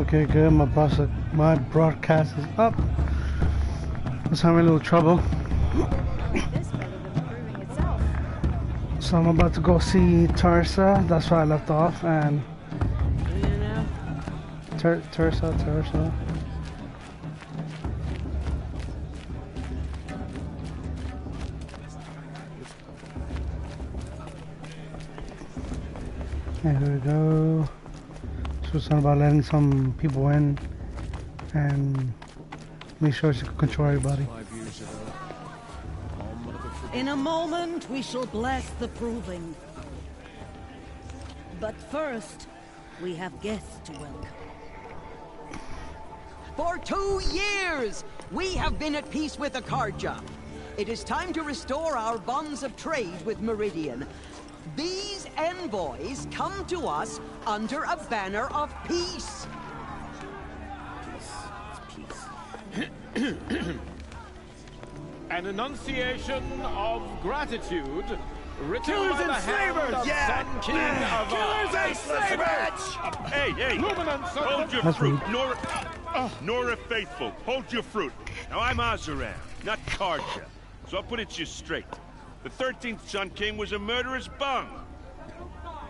Okay, good. My broadcast is up. Was having a little trouble. So I'm about to go see Tursa. That's where I left off. And Tursa. And here we go. So it's not about letting some people in and make sure she can control everybody. In a moment, we shall bless the proving. But first, we have guests to welcome. For 2 years, we have been at peace with Akarja. It is time to restore our bonds of trade with Meridian. These envoys come to us under a banner of peace. An enunciation of gratitude written Killers by and the hand slavers! of Yeah! Sun King of Killers and slavers! Hey! Luminance Hold your That's fruit, rude. Nora Faithful. Hold your fruit. Now I'm Azaran, not Karja. So I'll put it to you straight. The 13th Sun King was a murderous bung.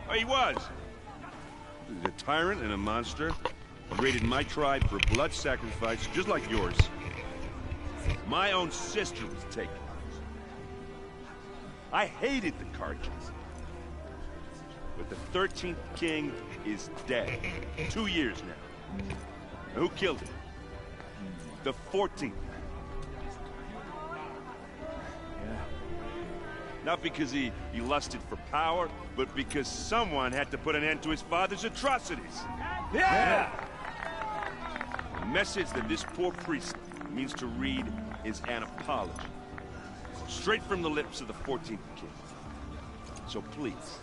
Oh, he was. He was a tyrant and a monster. He raided my tribe for blood sacrifice, just like yours. My own sister was taken. I hated the Karjas. But the 13th king is dead. 2 years now. And who killed him? The 14th. Not because he lusted for power, but because someone had to put an end to his father's atrocities. Yeah! The message that this poor priest means to read is an apology. Straight from the lips of the 14th king. So please,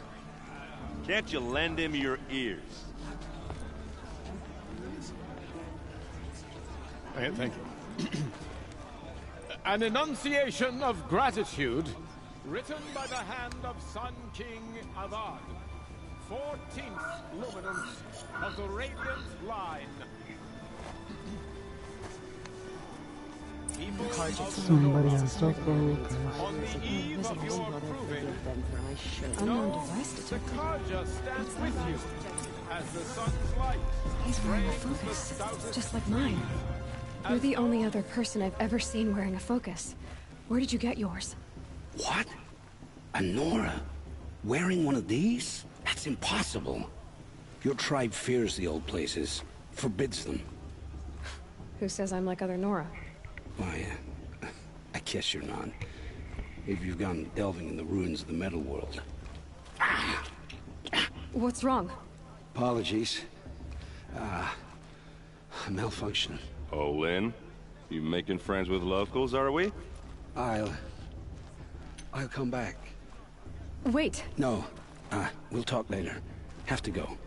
can't you lend him your ears? Thank you. An enunciation of gratitude written by the hand of Sun King Avad, 14th luminance of the Radiant Line. Somebody has to On the eve of your proving, Unknown device the detected. Karja stands with you as the sun's light. He's wearing a frames the focus, stoutest just like mine. You're the only other person I've ever seen wearing a focus. Where did you get yours? What? A Nora? Wearing one of these? That's impossible. Your tribe fears the old places, forbids them. Who says I'm like other Nora? Why, I guess you're not. If you've gone delving in the ruins of the metal world. What's wrong? Apologies. A malfunction. Oh, Lynn, you making friends with locals, are we? I'll come back. Wait. No, we'll talk later. Have to go.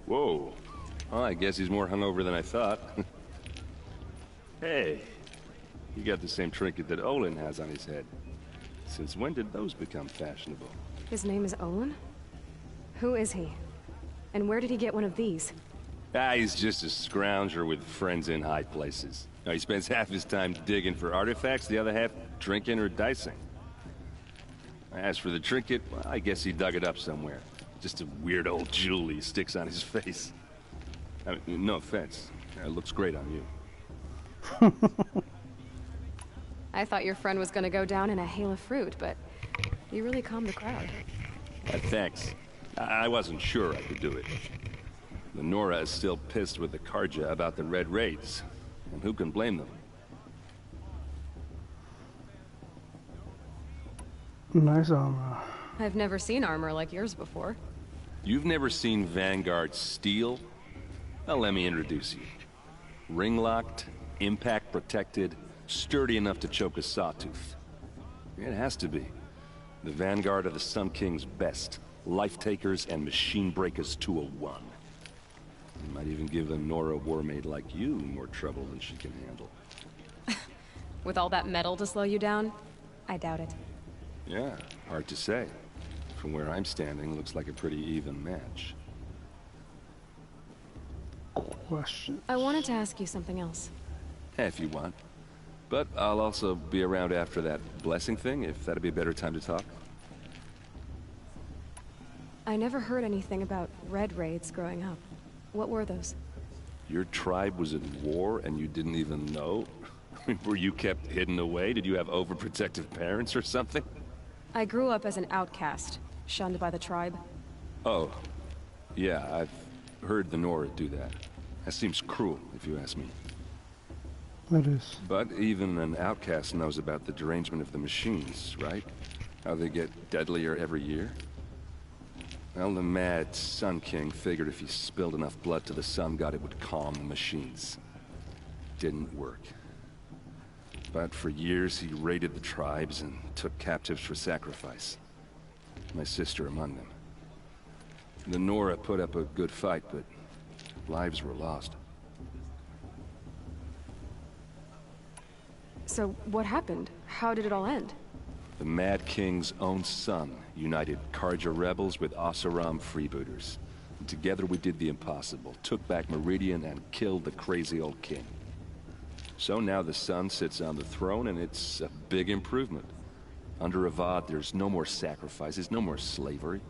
Whoa. Well, I guess he's more hungover than I thought. Hey, you got the same trinket that Olin has on his head. Since when did those become fashionable? His name is Olin? Who is he? And where did he get one of these? He's just a scrounger with friends in high places. He spends half his time digging for artifacts, the other half drinking or dicing. As for the trinket, well, I guess he dug it up somewhere. Just a weird old jewel he sticks on his face. I mean, no offense. It looks great on you. I thought your friend was gonna go down in a hail of fruit, but you really calmed the crowd. Thanks. I wasn't sure I could do it. The Nora is still pissed with the Karja about the Red Raids. And who can blame them? Nice armor. I've never seen armor like yours before. You've never seen Vanguard steel? Well, let me introduce you. Ring-locked, impact-protected, sturdy enough to choke a sawtooth. It has to be. The Vanguard of the Sun King's best. Life-takers and machine-breakers 201. You might even give a Nora warmaid like you more trouble than she can handle. With all that metal to slow you down? I doubt it. Yeah, hard to say. From where I'm standing, looks like a pretty even match. questions. I wanted to ask you something else. If you want. But I'll also be around after that blessing thing, if that'd be a better time to talk. I never heard anything about red raids growing up. What were those? Your tribe was at war and you didn't even know? Were you kept hidden away? Did you have overprotective parents or something? I grew up as an outcast, shunned by the tribe. Oh, yeah, I've heard the Nora do that. That seems cruel, if you ask me. It is. But even an outcast knows about the derangement of the machines, right? How they get deadlier every year? Well, the mad Sun King figured if he spilled enough blood to the Sun God, it would calm the machines. Didn't work. But for years, he raided the tribes and took captives for sacrifice. My sister among them. The Nora put up a good fight, but lives were lost. So, what happened? How did it all end? The Mad King's own son united Carja rebels with Oseram freebooters. And together we did the impossible, took back Meridian and killed the crazy old king. So now the son sits on the throne and it's a big improvement. Under Avad, there's no more sacrifices, no more slavery.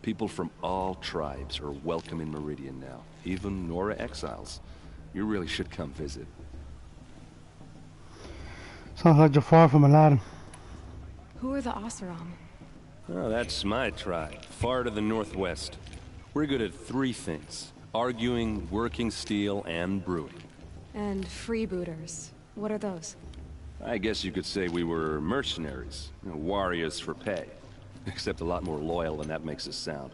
People from all tribes are welcome in Meridian now, even Nora exiles. You really should come visit. Sounds like Jafar from Aladdin. Who are the Oseram? Oh, that's my tribe, far to the northwest. We're good at three things: arguing, working steel, and brewing. And freebooters. What are those? I guess you could say we were mercenaries, warriors for pay. Except a lot more loyal than that makes us sound.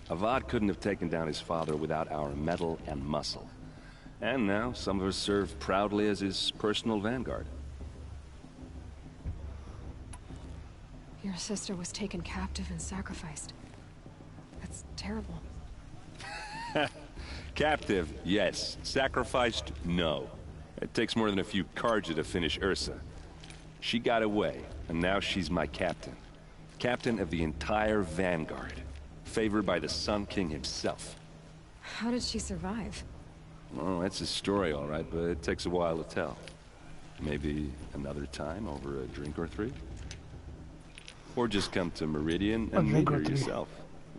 Avad couldn't have taken down his father without our metal and muscle. And now, some of us serve proudly as his personal vanguard. Your sister was taken captive and sacrificed. That's terrible. Captive, yes. Sacrificed, no. It takes more than a few Carja to finish Ursa. She got away, and now she's my captain. Captain of the entire Vanguard. Favored by the Sun King himself. How did she survive? Oh, that's a story, all right, but it takes a while to tell. Maybe another time over a drink or three? Or just come to Meridian and meet her yourself.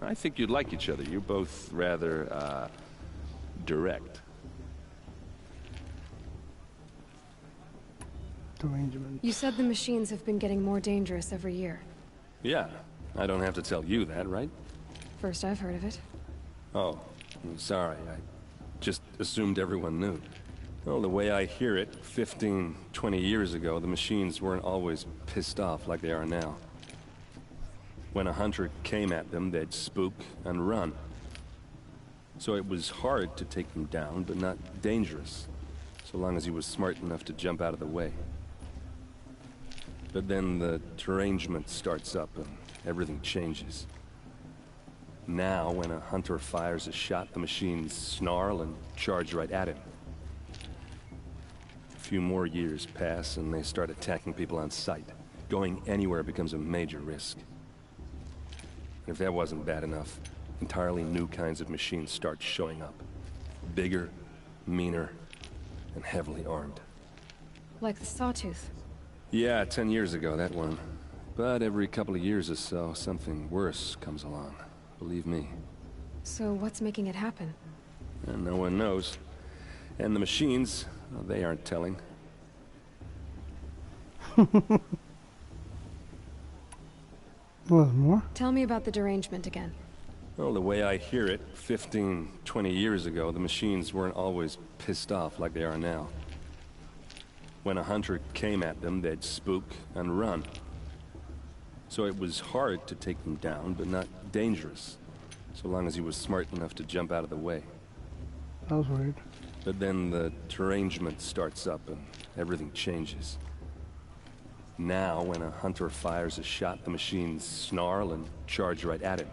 I think you'd like each other. You're both rather, direct. Derangement. You said the machines have been getting more dangerous every year. Yeah, I don't have to tell you that, right? First I've heard of it. Oh, I'm sorry. I just assumed everyone knew. Well, the way I hear it, 15, 20 years ago, the machines weren't always pissed off like they are now. When a hunter came at them, they'd spook and run. So it was hard to take them down, but not dangerous, so long as he was smart enough to jump out of the way. But then the derangement starts up and everything changes. Now, when a hunter fires a shot, the machines snarl and charge right at him. A few more years pass and they start attacking people on sight. Going anywhere becomes a major risk. If that wasn't bad enough, entirely new kinds of machines start showing up. Bigger, meaner, and heavily armed. Like the Sawtooth. Yeah, 10 years ago, that one. But every couple of years or so, something worse comes along. Believe me. So what's making it happen? And no one knows. And the machines, well, they aren't telling. Was more? Tell me about the derangement again. Well, the way I hear it, 15, 20 years ago, the machines weren't always pissed off like they are now. When a hunter came at them, they'd spook and run. So it was hard to take them down, but not dangerous, so long as he was smart enough to jump out of the way. That was weird. But then the derangement starts up and everything changes. Now, when a hunter fires a shot, the machines snarl and charge right at him.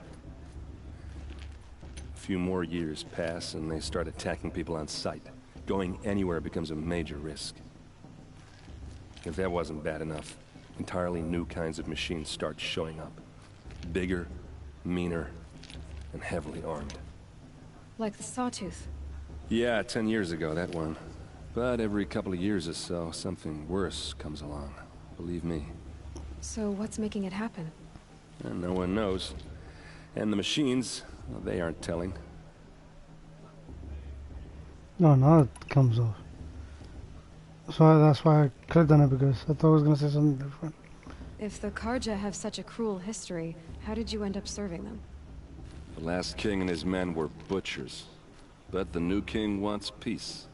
A few more years pass and they start attacking people on sight. Going anywhere becomes a major risk. If that wasn't bad enough, entirely new kinds of machines start showing up. Bigger, meaner, and heavily armed. Like the Sawtooth. Yeah, 10 years ago, that one. But every couple of years or so, something worse comes along. Believe me. So what's making it happen? And no one knows. And the machines, well, they aren't telling. No, now it comes off. So that's why I could have done it, because I thought I was going to say something different. If the Karja have such a cruel history, how did you end up serving them? The last king and his men were butchers. But the new king wants peace.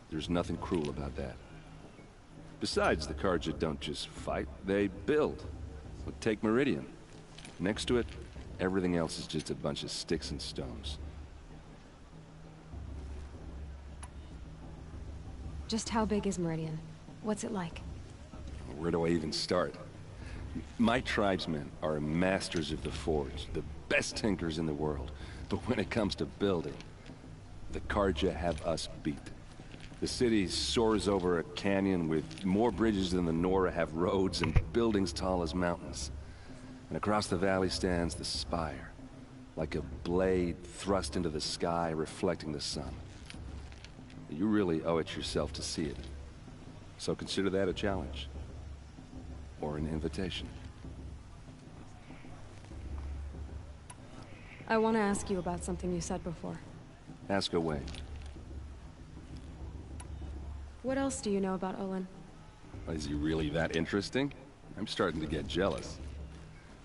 There's nothing cruel about that. Besides, the Karja don't just fight, they build. Well, take Meridian. Next to it, everything else is just a bunch of sticks and stones. Just how big is Meridian? What's it like? Where do I even start? My tribesmen are masters of the forge, the best tinkers in the world. But when it comes to building, the Karja have us beat. The city soars over a canyon with more bridges than the Nora have roads and buildings tall as mountains. And across the valley stands the spire, like a blade thrust into the sky reflecting the sun. You really owe it yourself to see it. So consider that a challenge. Or an invitation. I want to ask you about something you said before. Ask away. What else do you know about Olin? Is he really that interesting? I'm starting to get jealous.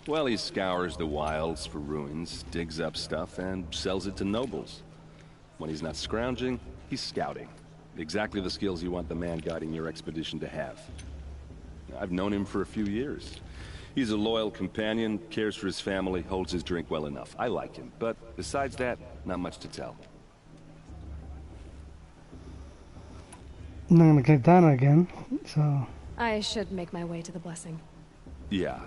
Well, he scours the wilds for ruins, digs up stuff, and sells it to nobles. When he's not scrounging, he's scouting. Exactly the skills you want the man guiding your expedition to have. I've known him for a few years. He's a loyal companion, cares for his family, holds his drink well enough. I like him, but besides that, not much to tell. I'm not going to get Dana again, so... I should make my way to the blessing. Yeah.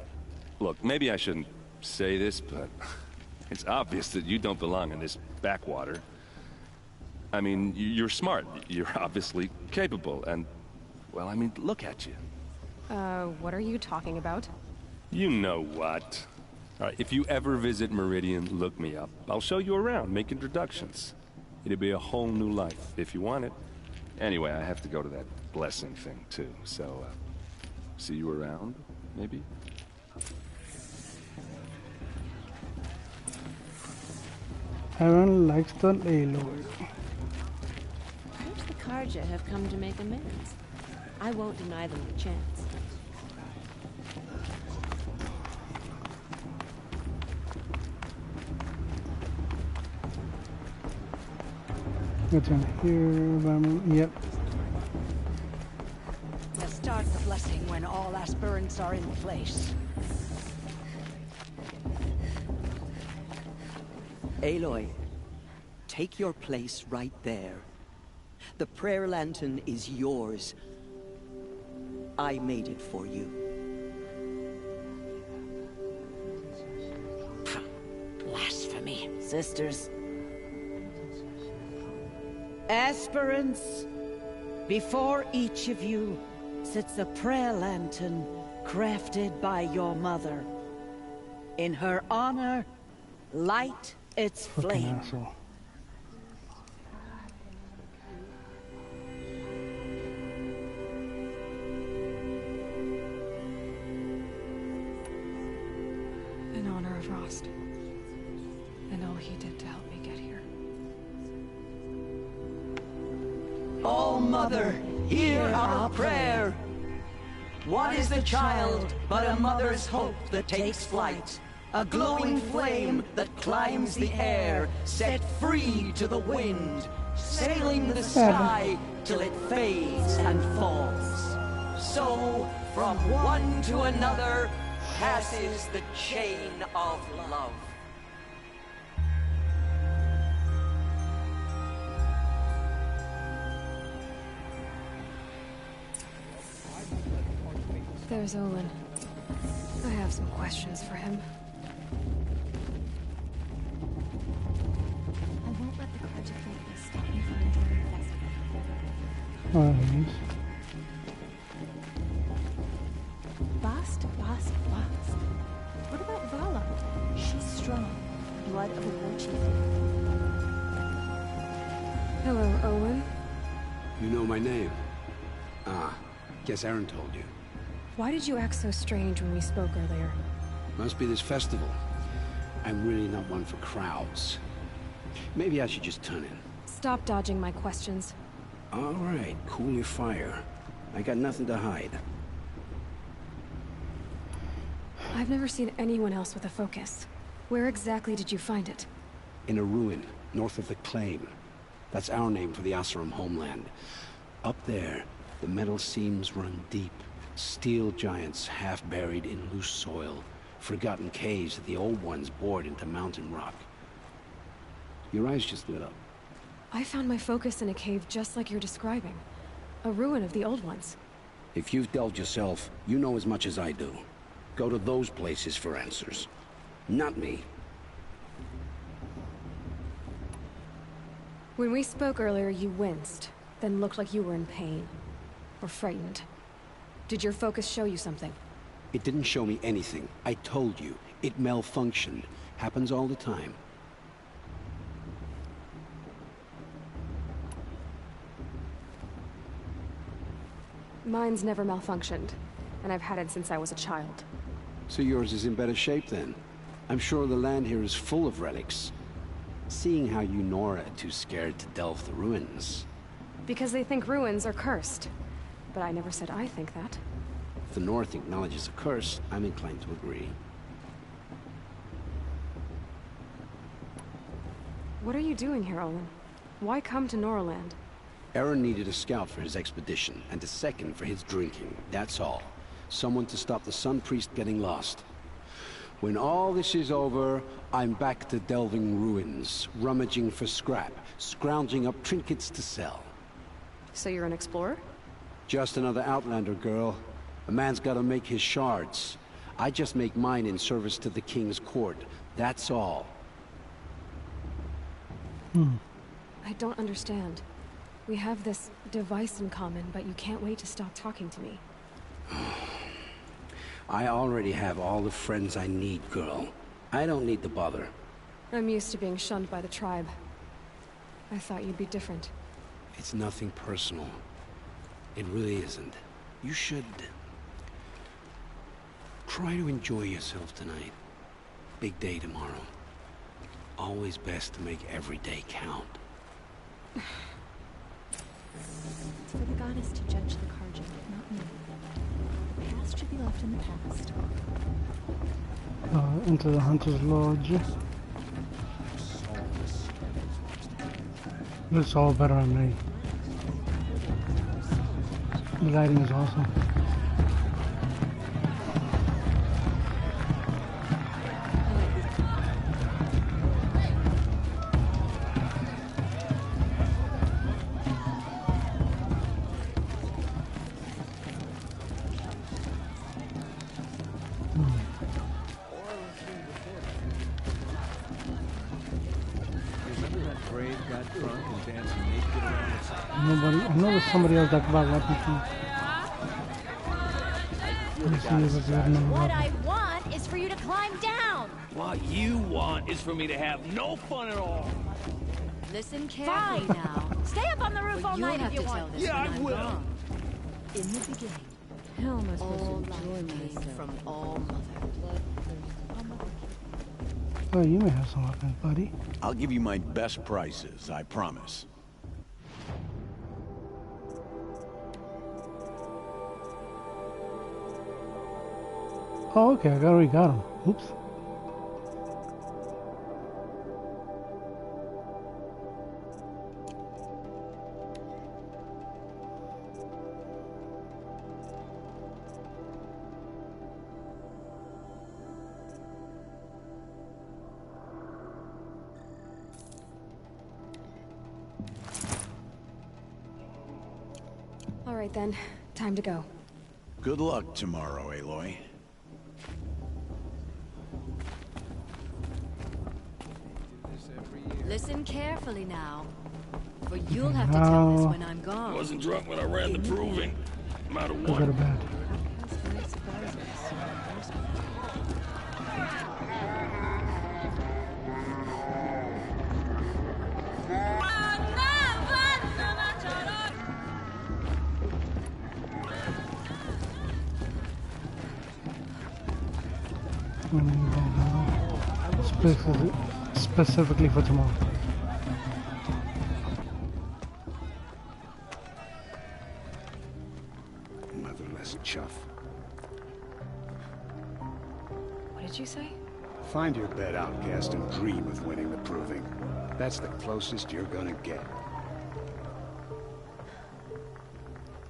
Look, maybe I shouldn't say this, but it's obvious that you don't belong in this backwater. I mean, you're smart. You're obviously capable, and... well, I mean, look at you. What are you talking about? You know what. All right, if you ever visit Meridian, look me up. I'll show you around, make introductions. It'll be a whole new life, if you want it. Anyway, I have to go to that blessing thing, too, so, see you around, maybe? Aaron likes the Aloy. Perhaps the Karja have come to make amends. I won't deny them the chance. What's in here? Yep. We'll start the blessing when all aspirants are in place. Aloy, take your place right there. The prayer lantern is yours. I made it for you. Blasphemy, sisters. Aspirants, before each of you sits a prayer lantern crafted by your mother. In her honor, light its Fucking flame. asshole. In honor of Rost. And all he did to help me get here. Oh, Mother, hear our prayer. What is the child but a mother's hope that takes flight? A glowing flame that climbs the air, set free to the wind, sailing the sky till it fades and falls. So, from one to another, passes the chain of love. There's Olin. I have some questions for him. I won't let the Karja faithful stop me from enjoying the festival. Alright. Bast, Bast, Bast. What about Vala? She's strong. Blood of a war chief. Hello, Owen. You know my name? Ah, guess Aaron told you. Why did you act so strange when we spoke earlier? Must be this festival. I'm really not one for crowds. Maybe I should just turn in. Stop dodging my questions. All right, cool your fire. I got nothing to hide. I've never seen anyone else with a focus. Where exactly did you find it? In a ruin, north of the Claim. That's our name for the Oseram homeland. Up there, the metal seams run deep. Steel giants half buried in loose soil. Forgotten caves that the old ones bored into mountain rock. Your eyes just lit up. I found my focus in a cave just like you're describing. A ruin of the old ones. If you've delved yourself, you know as much as I do. Go to those places for answers. Not me. When we spoke earlier, you winced, then looked like you were in pain. Or frightened. Did your focus show you something? It didn't show me anything. I told you. It malfunctioned. Happens all the time. Mine's never malfunctioned, and I've had it since I was a child. So yours is in better shape then. I'm sure the land here is full of relics. Seeing how you Nora are too scared to delve the ruins. Because they think ruins are cursed. But I never said I think that. If the North acknowledges a curse, I'm inclined to agree. What are you doing here, Olin? Why come to Noraland? Aaron needed a scout for his expedition, and a second for his drinking. That's all. Someone to stop the Sun Priest getting lost. When all this is over, I'm back to delving ruins, rummaging for scrap, scrounging up trinkets to sell. So you're an explorer? Just another Outlander, girl. A man's gotta make his shards. I just make mine in service to the King's court. That's all. I don't understand. We have this device in common, but you can't wait to stop talking to me. I already have all the friends I need, girl. I don't need the bother. I'm used to being shunned by the tribe. I thought you'd be different. It's nothing personal. It really isn't. You should... try to enjoy yourself tonight. Big day tomorrow. Always best to make every day count. It's for the goddess to judge the Carja, not me. The past should be left in the past. Into the Hunter's Lodge. Looks all better on me. The lighting is awesome. I know there's somebody else that bought weapons. What I want is for you to climb down. What you want is for me to have no fun at all. Listen carefully now. Stay up on the roof all night if you want. Yeah, I will. In the beginning, How am I all supposed to life enjoy came myself? from All Mother. Oh, you may have some weapons, buddy. I'll give you my best prices, I promise. Oh, okay, I already got him. Oops. All right then, time to go. Good luck tomorrow, Aloy. Listen carefully now, for you'll have to tell us when I'm gone. Wasn't drunk when I ran the proving. I'm out of Go to one. bed. I need specifically for tomorrow. Motherless chuff. What did you say? Find your bed, outcast, and dream of winning the proving. That's the closest you're gonna get.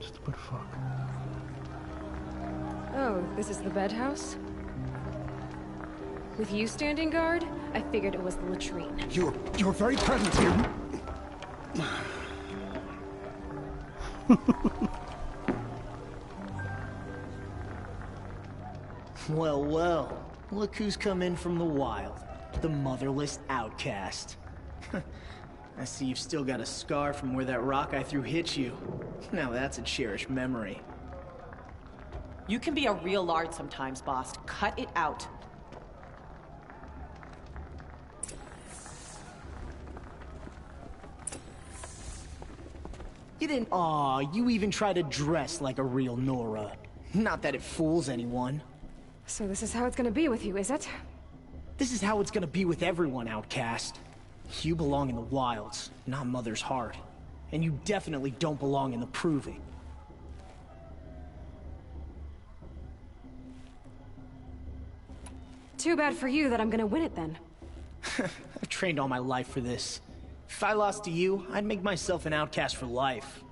Stupid fuck. Oh, this is the bed house? With you standing guard, I figured it was the latrine. Your very presence here. Well, well. Look who's come in from the wild. The motherless outcast. I see you've still got a scar from where that rock I threw hit you. Now that's a cherished memory. You can be a real lard sometimes, boss. Cut it out. You didn't— Aw, you even try to dress like a real Nora. Not that it fools anyone. So this is how it's gonna be with you, is it? This is how it's gonna be with everyone, outcast. You belong in the wilds, not Mother's heart. And you definitely don't belong in the proving. Too bad for you that I'm gonna win it then. I've trained all my life for this. If I lost to you, I'd make myself an outcast for life.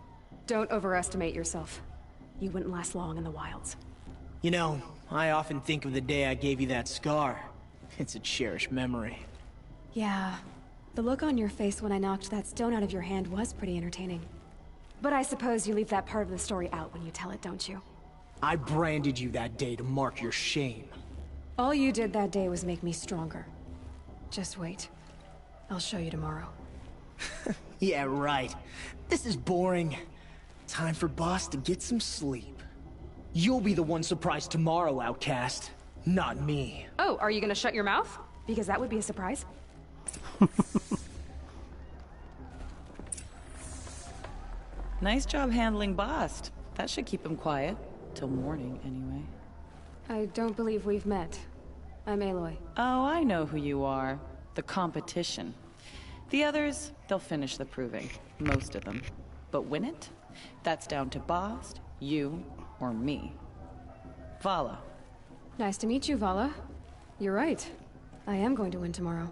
Don't overestimate yourself. You wouldn't last long in the wilds. You know, I often think of the day I gave you that scar. It's a cherished memory. Yeah. The look on your face when I knocked that stone out of your hand was pretty entertaining. But I suppose you leave that part of the story out when you tell it, don't you? I branded you that day to mark your shame. All you did that day was make me stronger. Just wait. I'll show you tomorrow. Yeah, right. This is boring. Time for Boss to get some sleep. You'll be the one surprised tomorrow, outcast. Not me. Oh, are you gonna shut your mouth? Because that would be a surprise. Nice job handling Bast. That should keep him quiet. Till morning, anyway. I don't believe we've met. I'm Aloy. Oh, I know who you are. The competition. The others, they'll finish the proving. Most of them. But win it? That's down to Bast, you, or me. Vala. Nice to meet you, Vala. You're right. I am going to win tomorrow.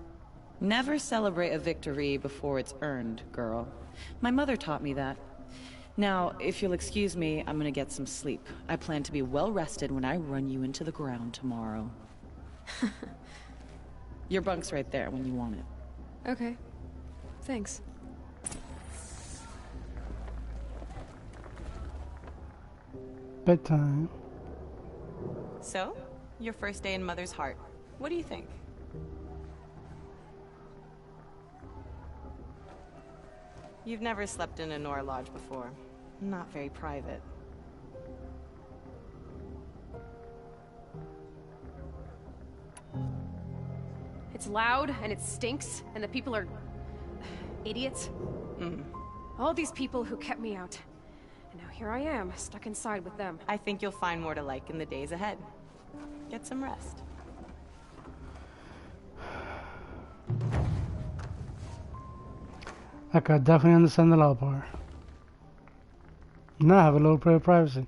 Never celebrate a victory before it's earned, girl. My mother taught me that. Now, if you'll excuse me, I'm gonna get some sleep. I plan to be well rested when I run you into the ground tomorrow. Your bunk's right there when you want it. Okay. Thanks. Bedtime. So, your first day in Mother's heart. What do you think? You've never slept in a Nora lodge before. Not very private. It's loud, and it stinks, and the people are... idiots. All these people who kept me out. And now here I am, stuck inside with them. I think you'll find more to like in the days ahead. Get some rest. I could definitely understand the loud part. Now I have a little bit of privacy.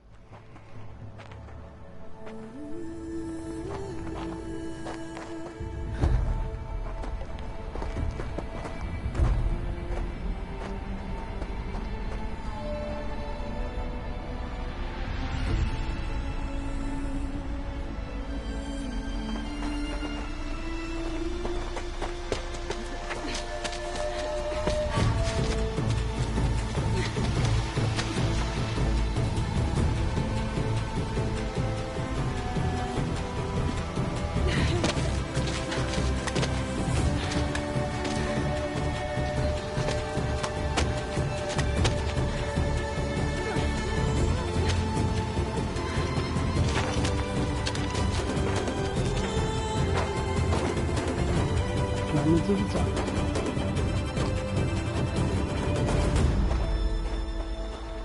To the top.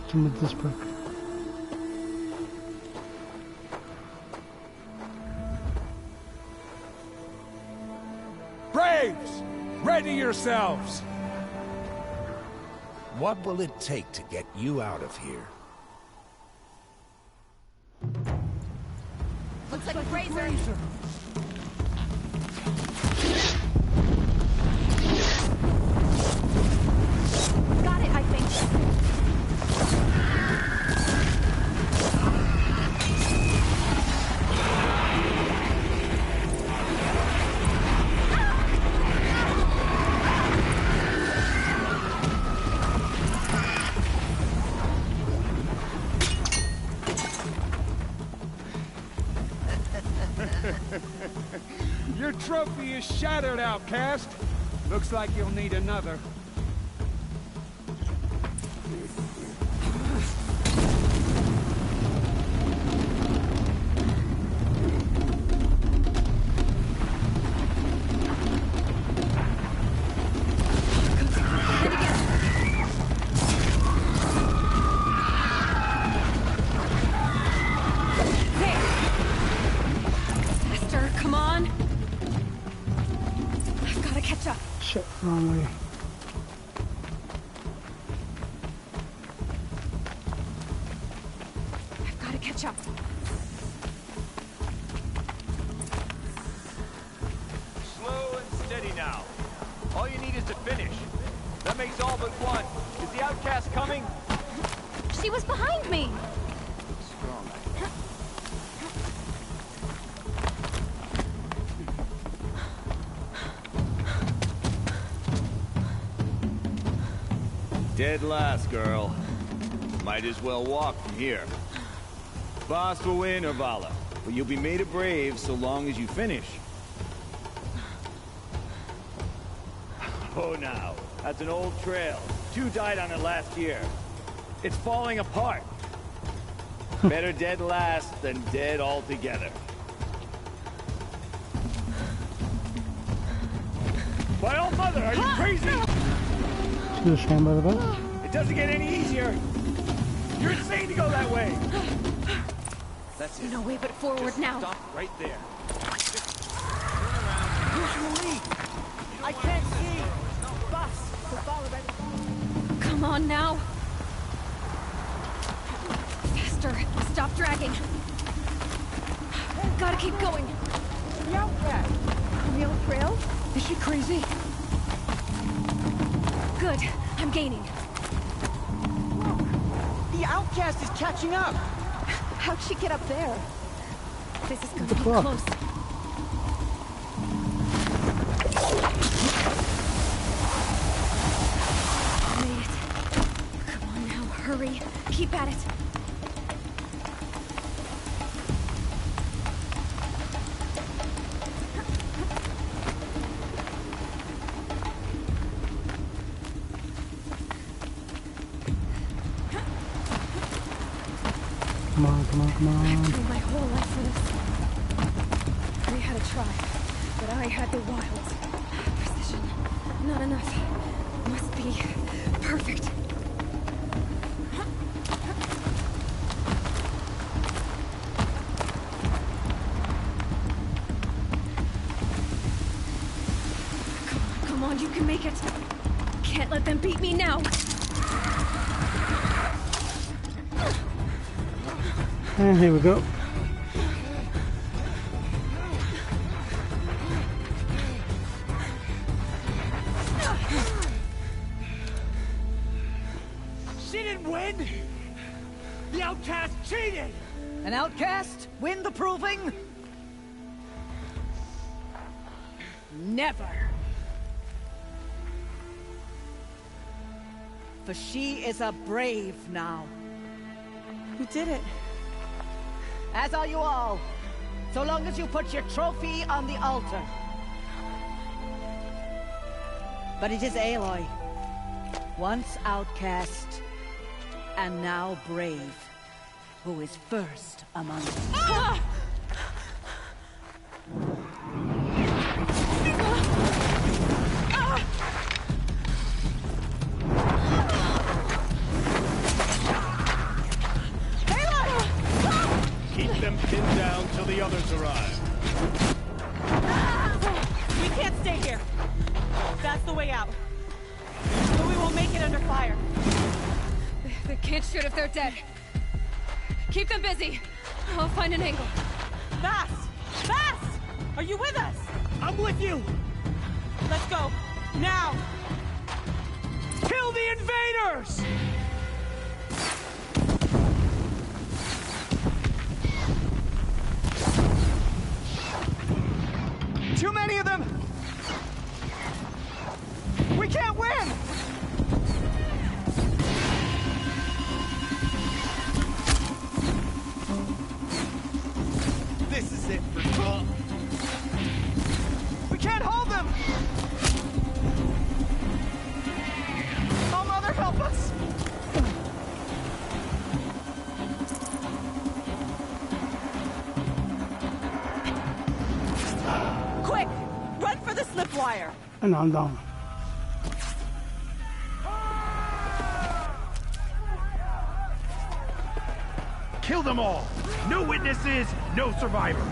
To meet this brick. Braves! Ready yourselves! What will it take to get you out of here? Looks like a razor. Got it, I think. Your trophy is shattered, outcast. Looks like you'll need another. Shit, wrong way. I've got to catch up. Slow and steady now. All you need is to finish. That makes all but one. Is the outcast coming? She was behind me! Strong. Dead last, girl. Might as well walk from here. Boss will win, Urvala, but you'll be made a brave so long as you finish. Oh, now. That's an old trail. 2 died on it last year. It's falling apart. Better dead last than dead altogether. My old mother, are you crazy? It doesn't get any easier. You're insane to go that way. That's it. No way but forward. Just now. Stop right there. Who's the lead? I can't see. Bus. To follow that. Come on now. Faster. Stop dragging. Gotta keep going. The outcast. On the old trail? Is she crazy? Good. I'm gaining. The outcast is catching up. How'd she get up there? This is gonna be close. Made it. Come on now, hurry. Keep at it. Come on. I've trained my whole life for this. They had a tribe, but I had the wilds. Precision. Not enough. Must be perfect. Come on, you can make it. Can't let them beat me now. And here we go. She didn't win! The outcast cheated! An outcast? Win the proving? Never. For she is a brave now. You did it. As are you all. So long as you put your trophy on the altar. But it is Aloy. Once outcast, and now brave, who is first among us. Ah! Keep them pinned down till the others arrive. We can't stay here. That's the way out. But we won't make it under fire. They can't shoot if they're dead. Keep them busy. I'll find an angle. Fast! Fast! Are you with us? I'm with you! Let's go. Now! Kill the invaders! Too many of them! We can't win! This is it for Trump. We can't hold them! Oh, Mother, help us! Quick! Run for the slip wire! And I'm down. Kill them all! No witnesses, no survivors!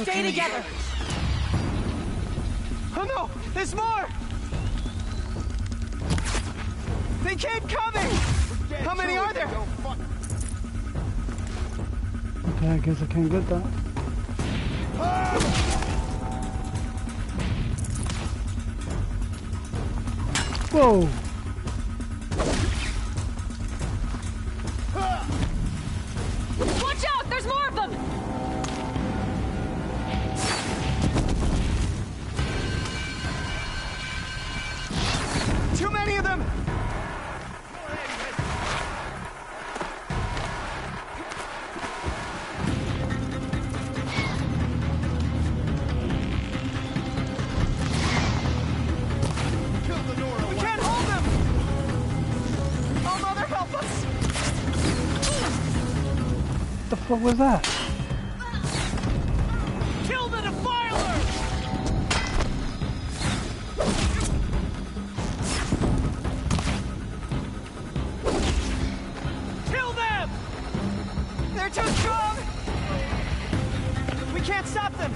Stay together! Oh no! There's more! They keep coming! How many are there? Okay, I guess I can't get that. Whoa! Watch out! There's more of them! Too many of them! We can't hold them! Oh, Mother, help us! What the fuck was that? Kill the Defiler! Kill them! They're too strong! We can't stop them!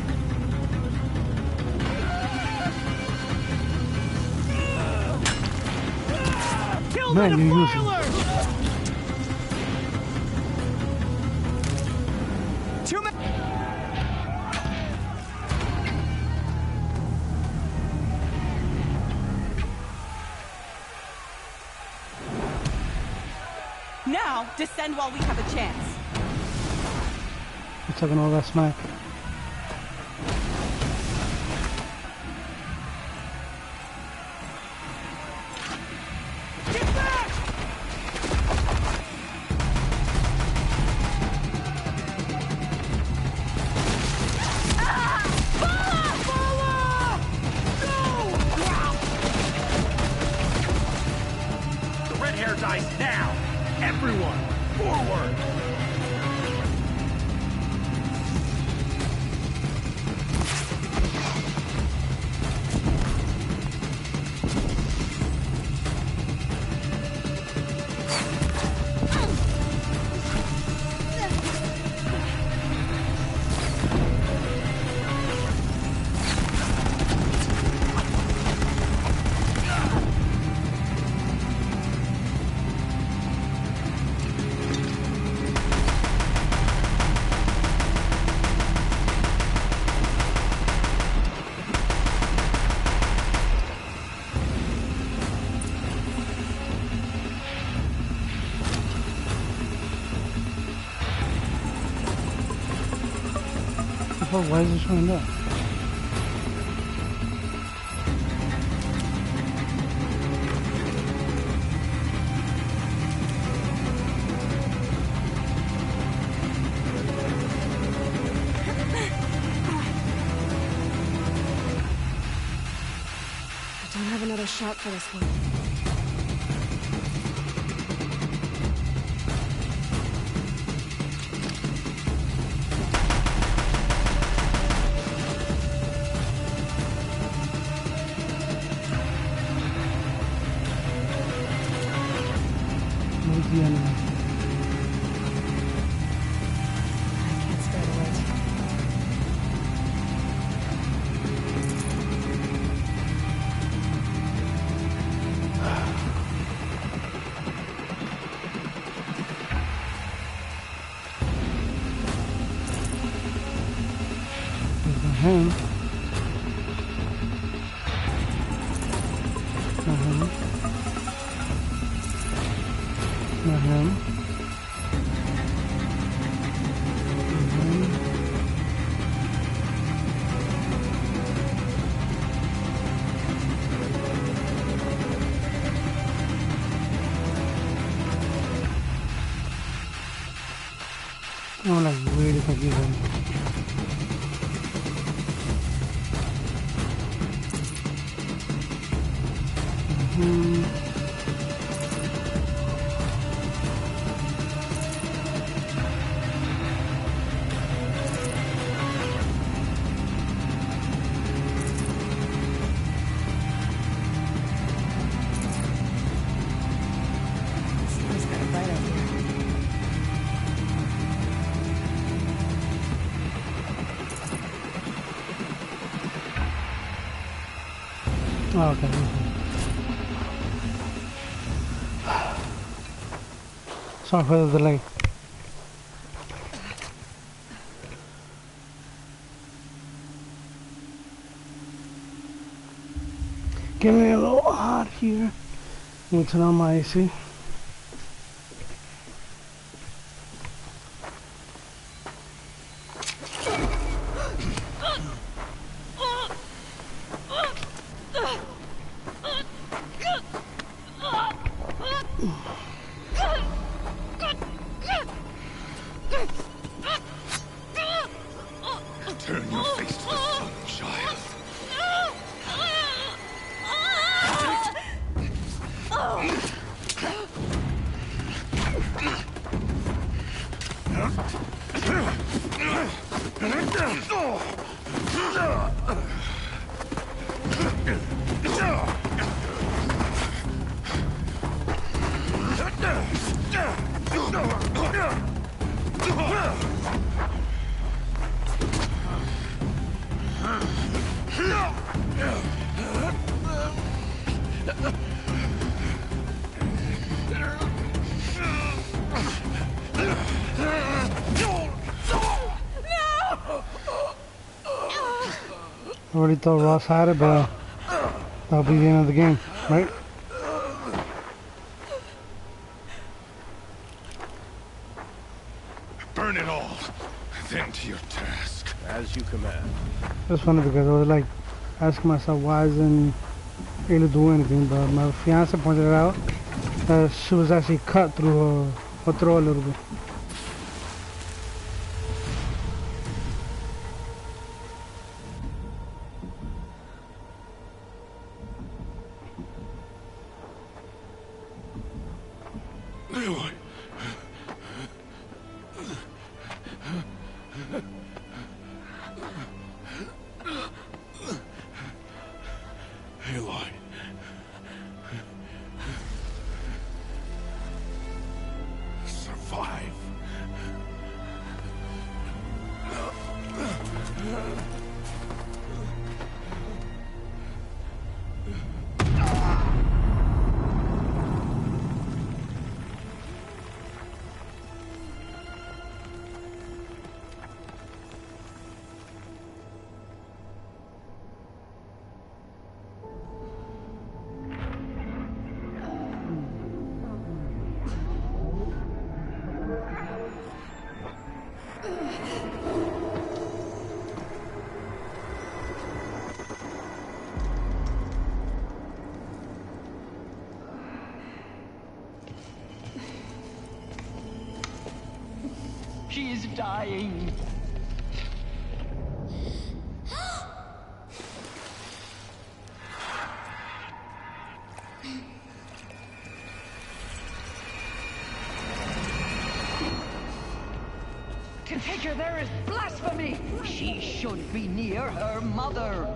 Kill Man, the you're using- Defiler! Too many. Now, descend while we have a chance. You're talking all that smack. Get back! The red hair dies now! Everyone, forward! Why is it showing up? I don't have another shot for this one. the enemy. I can't spare the words. Him. Not him. I'm like really confused. Someone's got a bite out here. Oh, okay. Sorry for the delay. Getting a little hot here. Let me turn on my AC. Turn your face to the sun, child. I already thought Ross had it, but that'll be the end of the game, right? Burn it all, then to your task. As you command. It's funny because I was like asking myself why isn't Ayla doing anything, but my fiance pointed it out that she was actually cut through her throat a little bit. Aloy. Survive. She is dying. To take her there is blasphemy. She should be near her mother.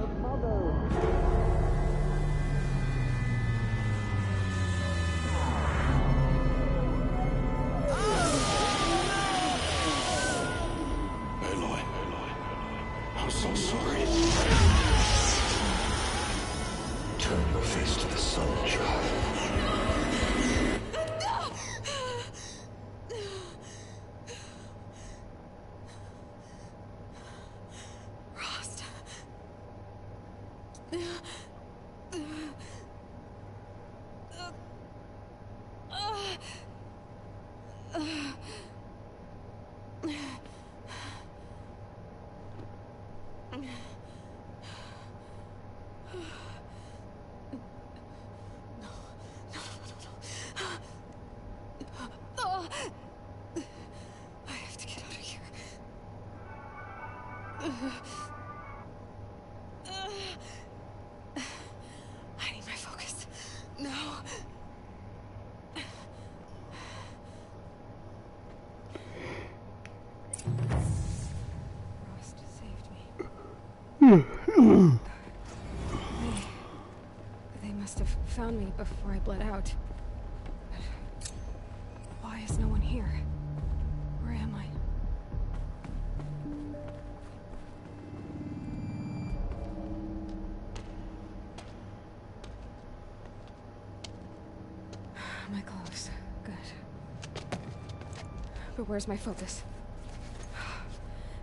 Turn your face to the sun, child. Rost. I have to get out of here. I need my focus. No. Rost saved me. They must have found me before I bled out. But why is no one here? Where am I? My clothes. Good. But where's my focus?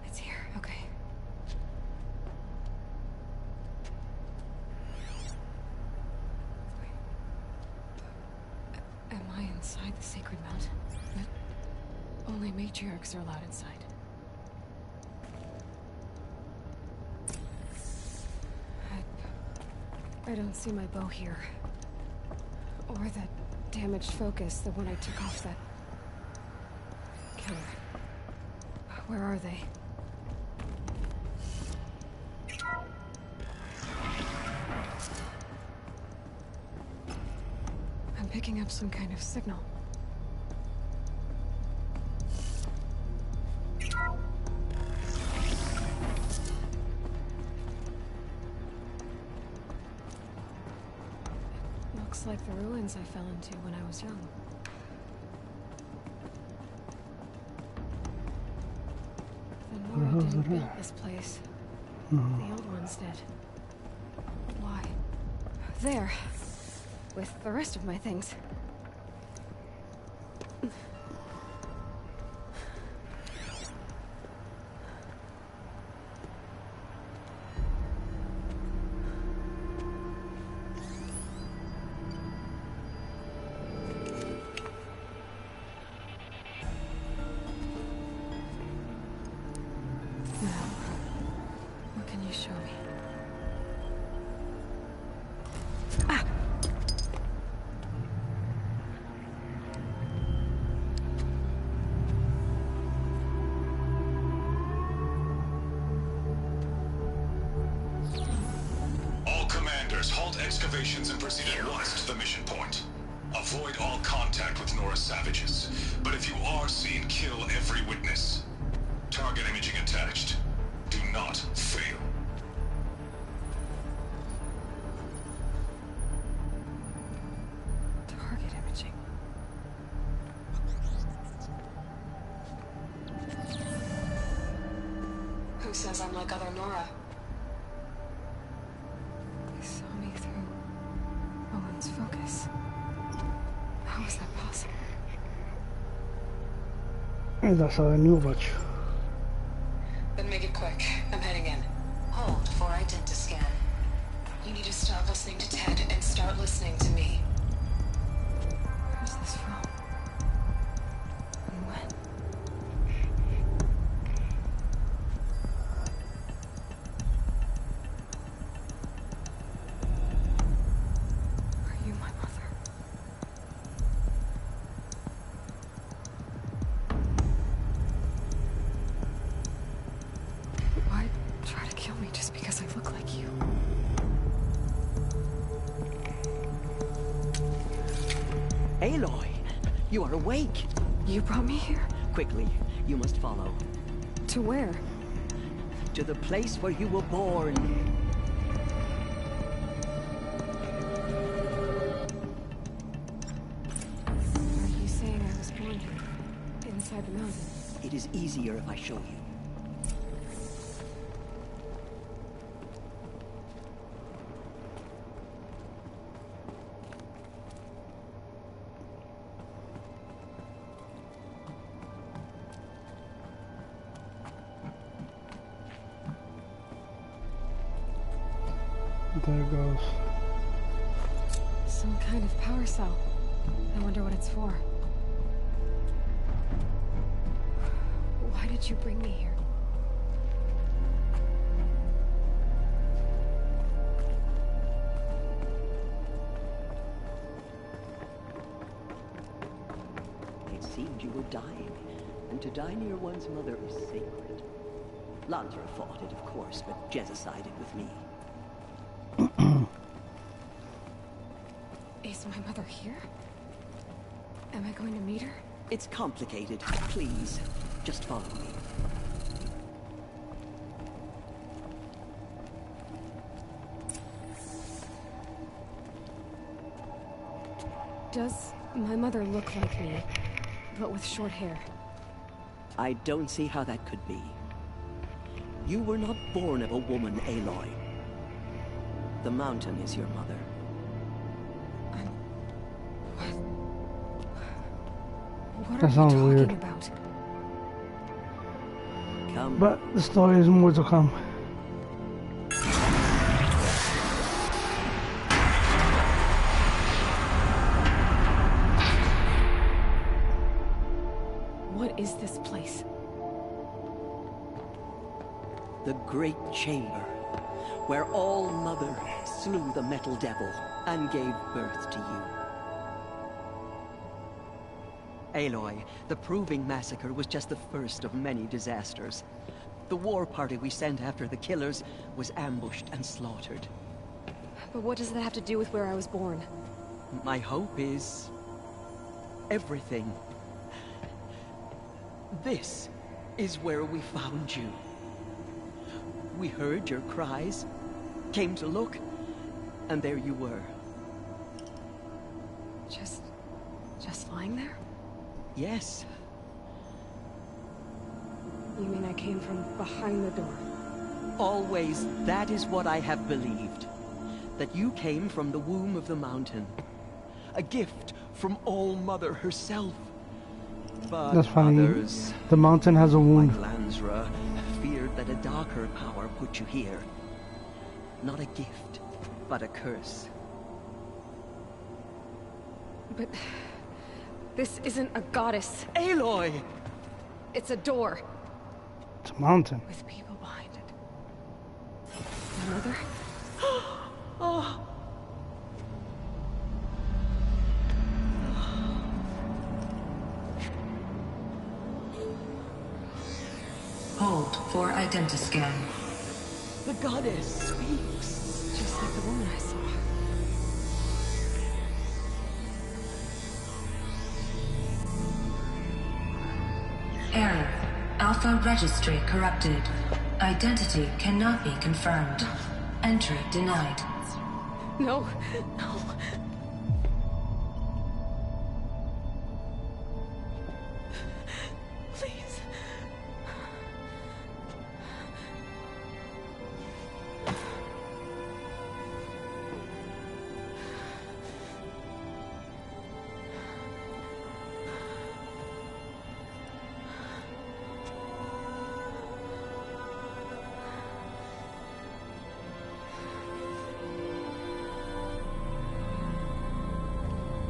It's here. Okay. Am I inside the sacred mountain? But only matriarchs are allowed inside. I don't see my bow here. Or that damaged focus, the one I took off that killer. Where are they? I'm picking up some kind of signal. Looks like the ruins I fell into when I was young. The Nora didn't build this place. The old ones did. Why? There. With the rest of my things. What can you show me? All commanders, halt excavations and proceed at once to the mission point. Avoid all contact with Nora savages. But if you are seen, kill every witness. Target imaging attached. Do not fail. Target imaging. Who says I'm like other Nora? They saw me through Owen's focus. How is that possible? And that's all I knew about you. Then make it quick. I'm heading in. Hold for identiscan. You need to stop listening to Ted and start listening to me. Where's this from? And when? Are you my mother? Why try to kill me just because I look like you? Aloy, you are awake. You brought me here? Quickly, you must follow. To where? To the place where you were born. Are you saying I was born here? Inside the mountain? It is easier if I show you. There it goes. Some kind of power cell. I wonder what it's for. Why did you bring me here? It seemed you were dying, and to die near one's mother is sacred. Lansra fought it, of course, but Jezza sided with me. Is my mother here? Am I going to meet her? It's complicated. Please, just follow me. Does my mother look like me, but with short hair? I don't see how that could be. You were not born of a woman, Aloy. The mountain is your mother. What That are sounds you talking weird. about? Come. But the story is more to come. What is this place? The Great Chamber, where All-Mother slew the Metal Devil and gave birth to you. Aloy, the Proving Massacre was just the first of many disasters. The war party we sent after the killers was ambushed and slaughtered. But what does that have to do with where I was born? My hope is... everything. This is where we found you. We heard your cries, came to look, and there you were. Just lying there? Yes. You mean I came from behind the door? Always, that is what I have believed. That you came from the womb of the mountain. A gift from All-Mother herself. But That's funny. others, The mountain has a wound. like Lansra, feared that a darker power put you here. Not a gift, but a curse. But... this isn't a goddess. Aloy! It's a door. It's a mountain. With people behind it. My mother? Oh. Hold for identiscan. The goddess speaks. Just like the woman I saw. Error. Alpha registry corrupted. Identity cannot be confirmed. Entry denied. No, no. Please.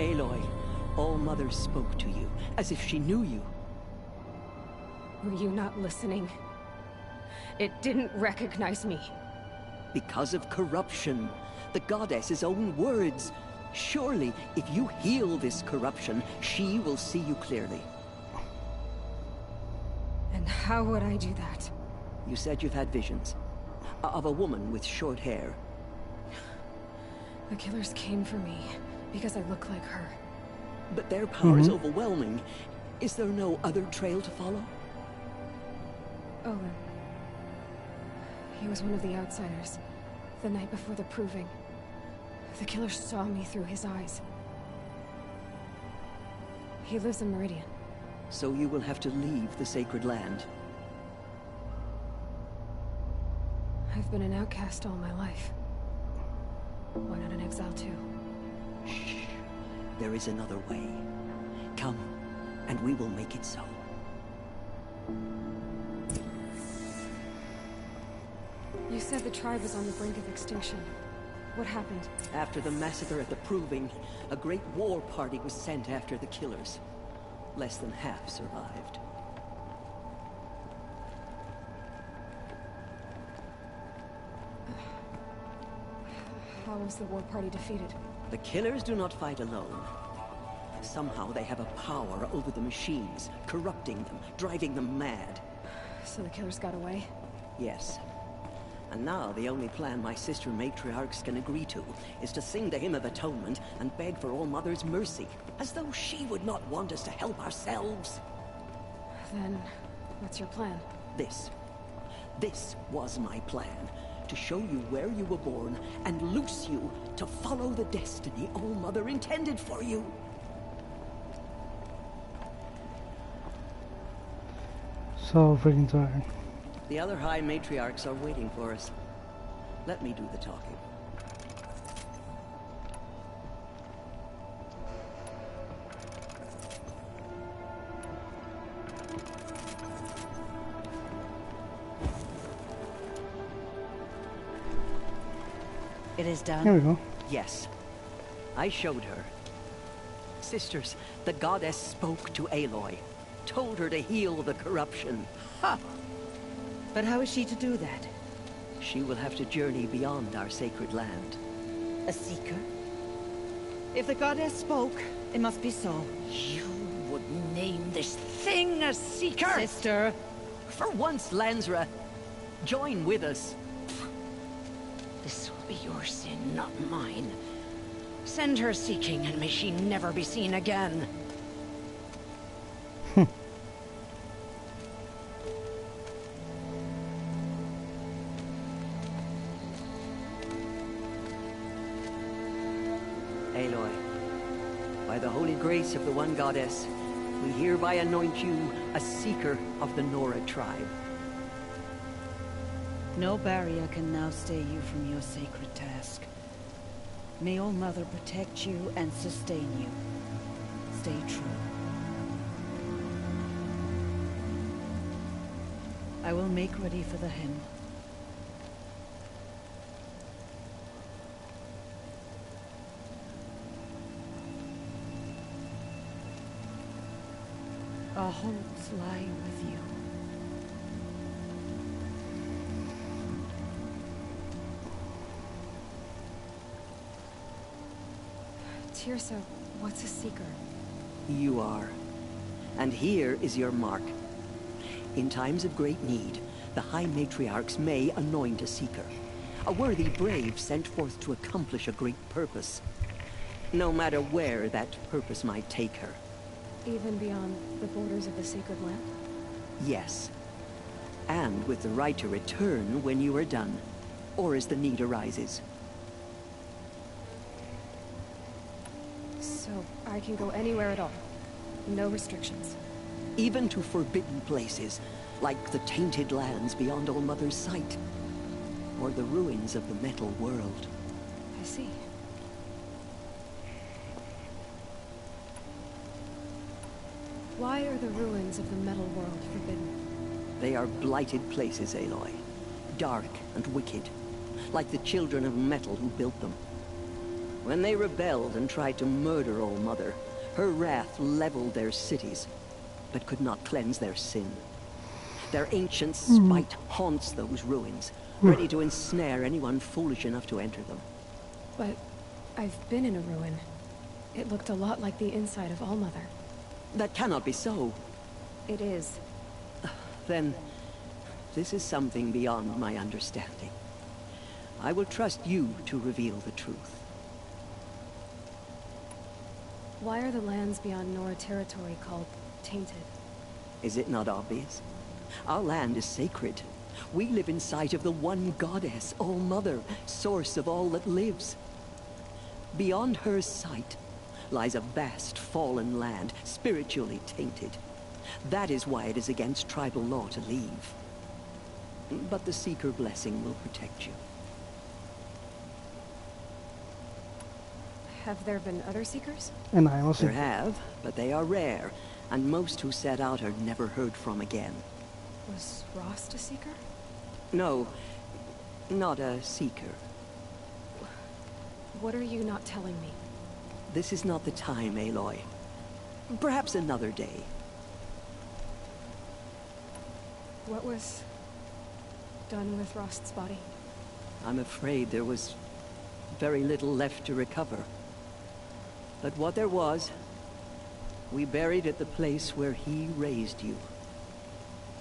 Aloy, All-Mother spoke to you, as if she knew you. Were you not listening? It didn't recognize me. Because of corruption. The goddess's own words. Surely, if you heal this corruption, she will see you clearly. And how would I do that? You said you've had visions. Of a woman with short hair. The killers came for me because I look like her. But their power is overwhelming. Is there no other trail to follow? Owen. He was one of the outsiders. The night before the Proving. The killer saw me through his eyes. He lives in Meridian. So you will have to leave the sacred land. I've been an outcast all my life. Why not an exile too? Shh. There is another way. Come, and we will make it so. You said the tribe was on the brink of extinction. What happened? After the massacre at the Proving, a great war party was sent after the killers. Less than half survived. How was the war party defeated? The killers do not fight alone. Somehow they have a power over the machines, corrupting them, driving them mad. So the killers got away? Yes. And now the only plan my sister matriarchs can agree to is to sing the Hymn of Atonement and beg for All Mother's mercy, as though she would not want us to help ourselves. Then, what's your plan? This. This was my plan. To show you where you were born and loose you to follow the destiny All Mother intended for you. So freaking tired. The other High Matriarchs are waiting for us. Let me do the talking. It is done. Here we go. Yes. I showed her. Sisters, the goddess spoke to Aloy. Told her to heal the corruption. Ha! But how is she to do that? She will have to journey beyond our sacred land. A seeker? If the goddess spoke, it must be so. You would name this thing a seeker? Sister! For once, Lansra, join with us. This will be your sin, not mine. Send her seeking, and may she never be seen again. Aloy, by the holy grace of the One Goddess, we hereby anoint you a seeker of the Nora tribe. No barrier can now stay you from your sacred task. May All Mother protect you and sustain you. Stay true. I will make ready for the hymn. Our hopes lie with you. Teersa, what's a seeker? You are. And here is your mark. In times of great need, the High Matriarchs may anoint a seeker. A worthy brave sent forth to accomplish a great purpose. No matter where that purpose might take her. Even beyond the borders of the sacred land? Yes. And with the right to return when you are done, or as the need arises. So I can go anywhere at all? No restrictions? Even to forbidden places, like the tainted lands beyond All Mother's sight. Or the ruins of the metal world. I see. Why are the ruins of the metal world forbidden? They are blighted places, Aloy. Dark and wicked. Like the children of metal who built them. When they rebelled and tried to murder All Mother, her wrath leveled their cities, but could not cleanse their sin. Their ancient spite haunts those ruins, ready to ensnare anyone foolish enough to enter them. But I've been in a ruin. It looked a lot like the inside of All Mother. That cannot be so. It is. Then, this is something beyond my understanding. I will trust you to reveal the truth. Why are the lands beyond Nora territory called tainted? Is it not obvious? Our land is sacred. We live in sight of the one goddess, All Mother, source of all that lives. Beyond her sight lies a vast fallen land, spiritually tainted. That is why it is against tribal law to leave. But the Seeker blessing will protect you. Have there been other Seekers? And I also... There have, but they are rare, and most who set out are never heard from again. Was Rost a Seeker? No, not a Seeker. What are you not telling me? This is not the time, Aloy. Perhaps another day. What was done with Rost's body? I'm afraid there was very little left to recover. But what there was, we buried at the place where he raised you.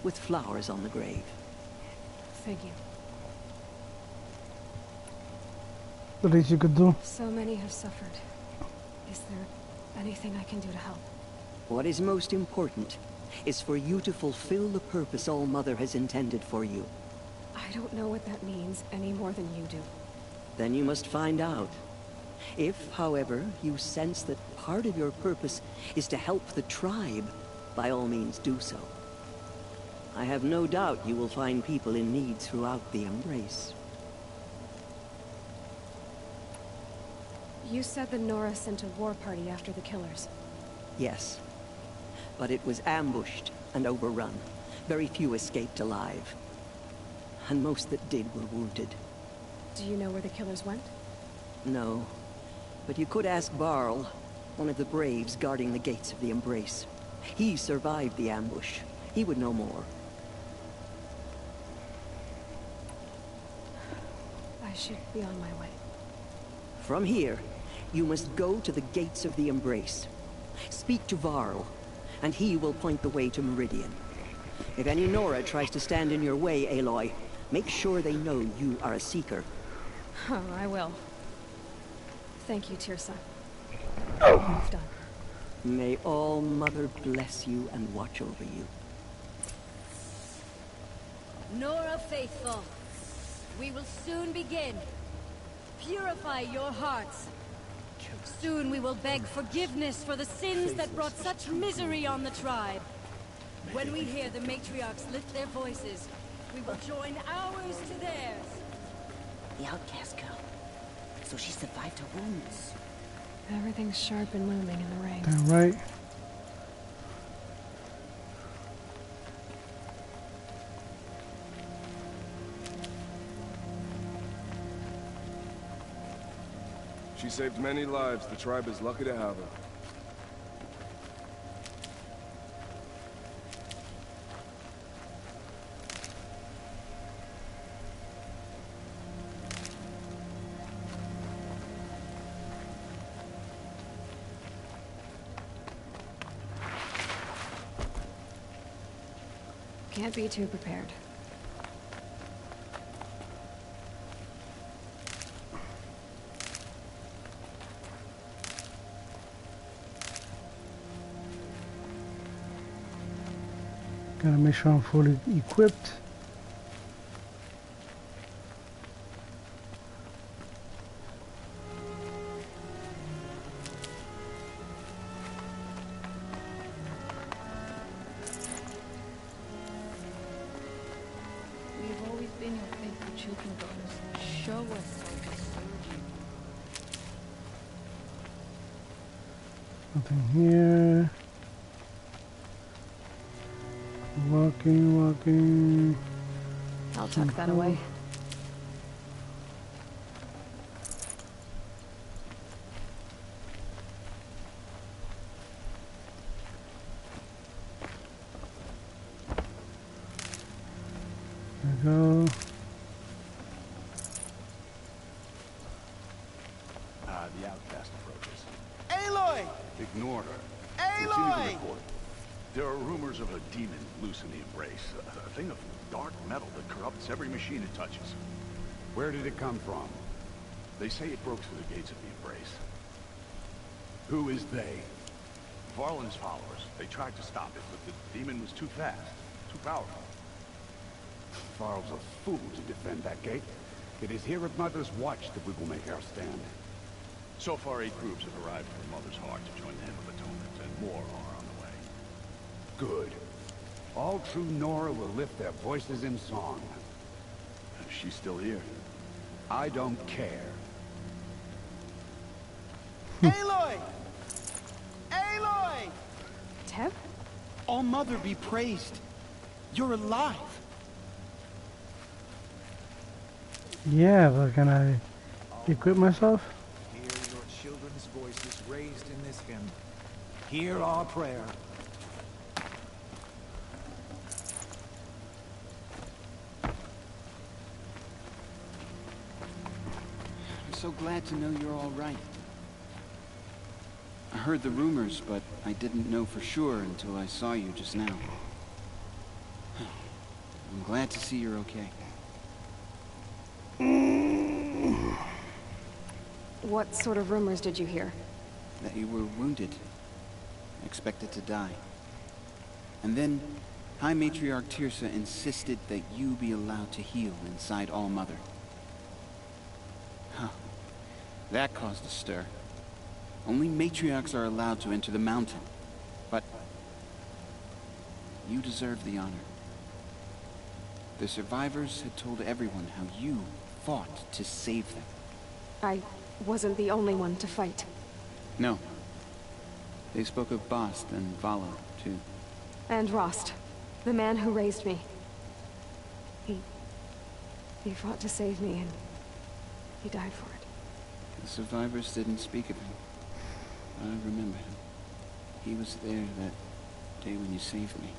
With flowers on the grave. Thank you. The least you could do. So many have suffered. Is there anything I can do to help? What is most important is for you to fulfill the purpose All-Mother has intended for you. I don't know what that means any more than you do. Then you must find out. If, however, you sense that part of your purpose is to help the tribe, by all means do so. I have no doubt you will find people in need throughout the Embrace. You said the Nora sent a war party after the killers. Yes. But it was ambushed and overrun. Very few escaped alive. And most that did were wounded. Do you know where the killers went? No. But you could ask Varl, one of the Braves guarding the gates of the Embrace. He survived the ambush. He would know more. I should be on my way. From here, you must go to the gates of the Embrace. Speak to Varl, and he will point the way to Meridian. If any Nora tries to stand in your way, Aloy, make sure they know you are a Seeker. Oh, I will. Thank you, Teersa. You've done. May All-Mother bless you and watch over you. Nora Faithful, we will soon begin. Purify your hearts. Soon we will beg forgiveness for the sins that brought such misery on the tribe. When we hear the matriarchs lift their voices, we will join ours to theirs. The outcast girl. So she survived her wounds. Everything's sharp and looming in the ring. Damn right. She saved many lives. The tribe is lucky to have her. Can't be too prepared. Gotta make sure I'm fully equipped. We've always been your faithful children, daughters. Show us how to serve you. Nothing here. Walking. I'll tuck that away. There we go. The outcast approaches. Aloy! Ignore her. Aloy! Continue to report. There are rumors of a demon loose in the Embrace. A thing of dark metal that corrupts every machine it touches. Where did it come from? They say it broke through the gates of the Embrace. Who is they? Varlin's followers. They tried to stop it, but the demon was too fast. Too powerful. Varl's a fool to defend that gate. It is here at Mother's Watch that we will make our stand. So far, 8 groups have arrived from Mother's Heart to join the Hymn of Atonement, and more are on the way. Good. All true Nora will lift their voices in song. She's still here. I don't care. Aloy! Aloy! Teb? All-Mother be praised. You're alive. Yeah, but can I equip myself? children's voices raised in this hymn. Hear our prayer. I'm so glad to know you're all right. I heard the rumors, but I didn't know for sure until I saw you just now. I'm glad to see you're okay. What sort of rumors did you hear? That you were wounded. Expected to die. And then, High Matriarch Teersa insisted that you be allowed to heal inside All-Mother. Huh. That caused a stir. Only matriarchs are allowed to enter the mountain. But you deserve the honor. The survivors had told everyone how you fought to save them. I wasn't the only one to fight. No. They spoke of Bast and Vala, too. And Rost, the man who raised me. He fought to save me, and he died for it. The survivors didn't speak of him. I remember him. He was there that day when you saved me.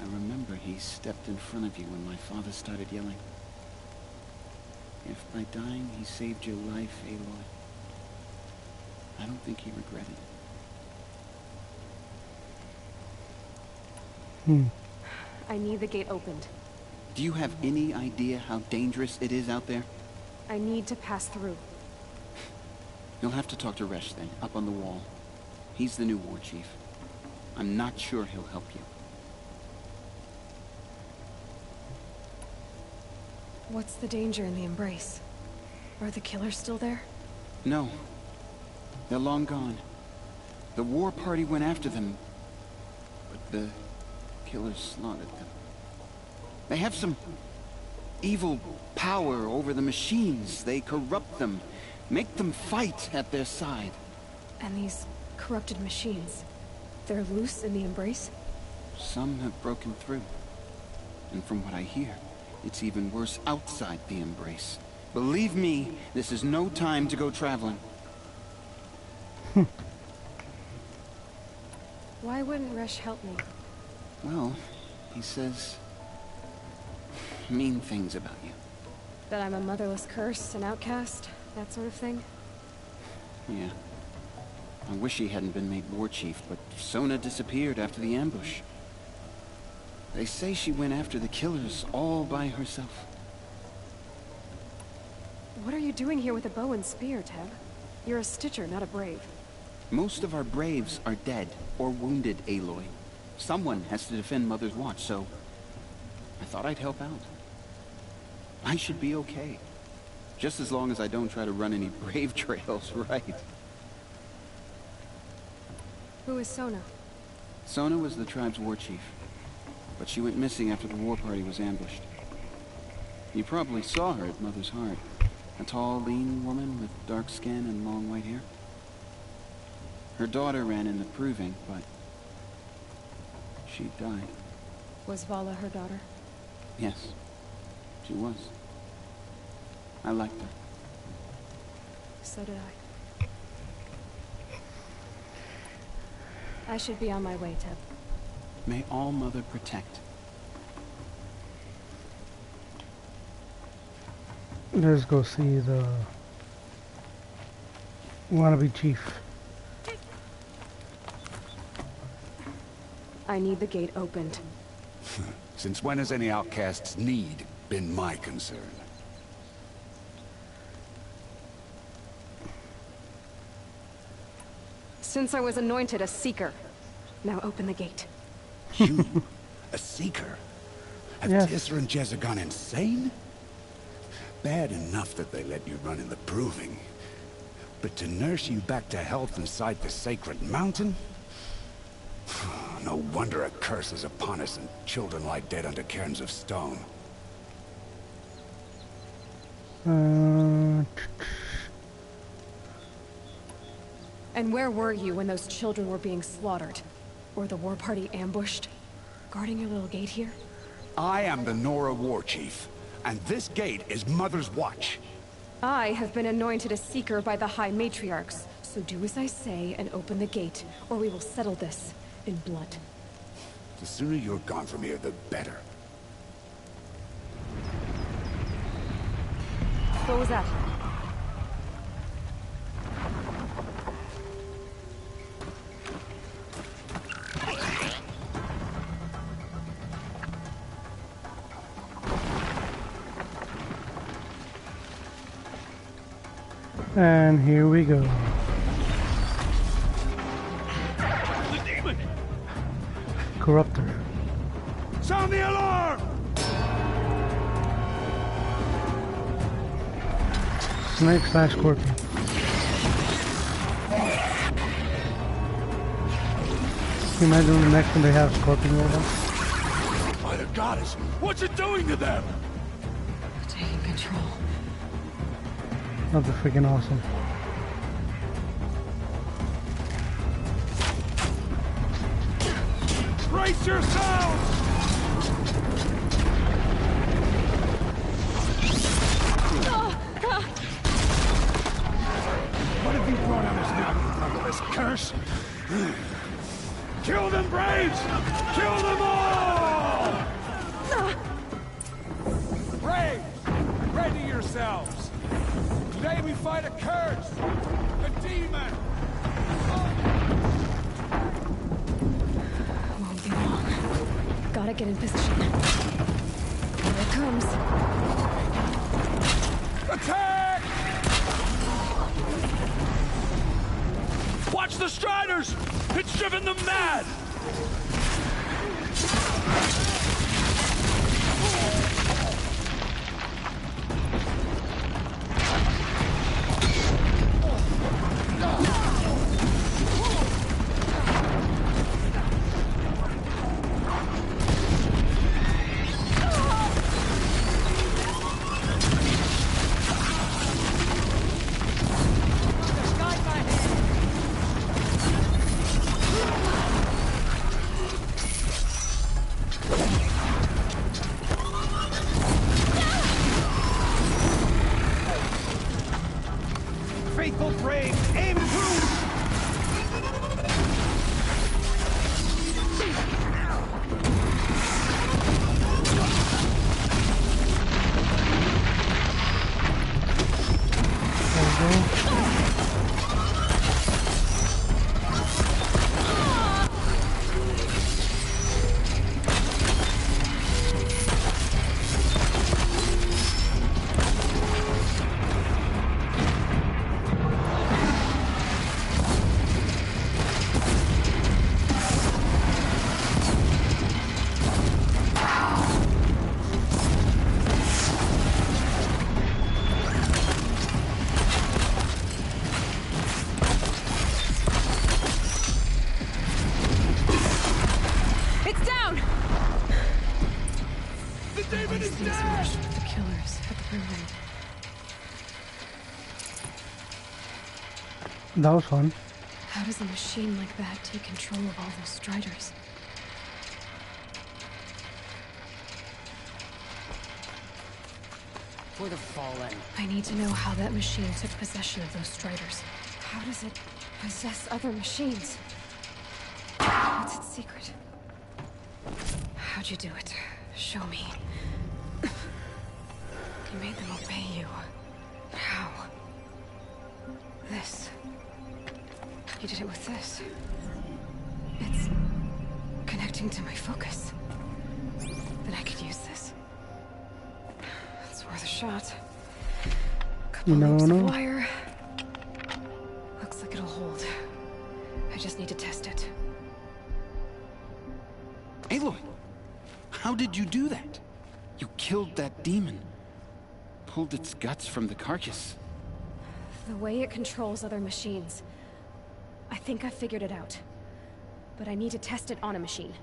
I remember he stepped in front of you when my father started yelling. If by dying he saved your life, Aloy, I don't think he regretted it. I need the gate opened. Do you have any idea how dangerous it is out there? I need to pass through. You'll have to talk to Resh then, up on the wall. He's the new war chief. I'm not sure he'll help you. What's the danger in the Embrace? Are the killers still there? No. They're long gone. The war party went after them, but the killers slaughtered them. They have some evil power over the machines. They corrupt them, make them fight at their side. And these corrupted machines, they're loose in the Embrace? Some have broken through. And from what I hear, it's even worse outside the Embrace. Believe me, this is no time to go traveling. Why wouldn't Resh help me? Well, he says mean things about you. That I'm a motherless curse, an outcast, that sort of thing? Yeah. I wish he hadn't been made war chief, but Sona disappeared after the ambush. They say she went after the killers all by herself. What are you doing here with a bow and spear, Teb? You're a Stitcher, not a Brave. Most of our Braves are dead or wounded, Aloy. Someone has to defend Mother's Watch, so I thought I'd help out. I should be okay. Just as long as I don't try to run any Brave trails, right? Who is Sona? Sona was the tribe's war chief, but she went missing after the war party was ambushed. You probably saw her at Mother's Heart. A tall, lean woman with dark skin and long white hair. Her daughter ran in the proving, but she died. Was Vala her daughter? Yes, she was. I liked her. So did I. I should be on my way, Teb. May All-Mother protect. Let's go see the wannabe chief. I need the gate opened. Since when has any outcast's need been my concern? Since I was anointed a Seeker. Now open the gate. You? A Seeker? Have Yes. Teersa and Jezza gone insane? Bad enough that they let you run in the proving. But to nurse you back to health inside the sacred mountain? No wonder a curse is upon us and children lie dead under cairns of stone. Uh, And where were you when those children were being slaughtered? Or the war party ambushed? Guarding your little gate here? I am the Nora War Chief, and this gate is Mother's Watch. I have been anointed a seeker by the High Matriarchs, so do as I say and open the gate, or we will settle this in blood. The sooner you're gone from here, the better. What was that? And here we go. The demon! Corruptor. Sound the alarm! Snake / Scorpion. Can you imagine the next one they have Scorpion roll up? By the goddess, what's it doing to them? Taking control. That'd be freaking awesome. Brace yourselves! What have you brought on us now, you motherless curse? Kill them, Braves! Kill them all! Braves, ready yourselves! Today we fight a curse! A demon! Won't be long. Gotta get in position. Here it comes. Attack! Watch the Striders! It's driven them mad! Faithful Braves, aim true! That was fun. How does a machine like that take control of all those Striders? For the fallen. I need to know how that machine took possession of those Striders. How does it possess other machines? What's its secret? How'd you do it? Show me. You made them obey you. How? This. You did it with this. It's connecting to my focus. Then I could use this. It's worth a shot. Couple loops of wire. Looks like it'll hold. I just need to test it. Aloy! How did you do that? You killed that demon. Pulled its guts from the carcass. The way it controls other machines. I think I figured it out. But I need to test it on a machine.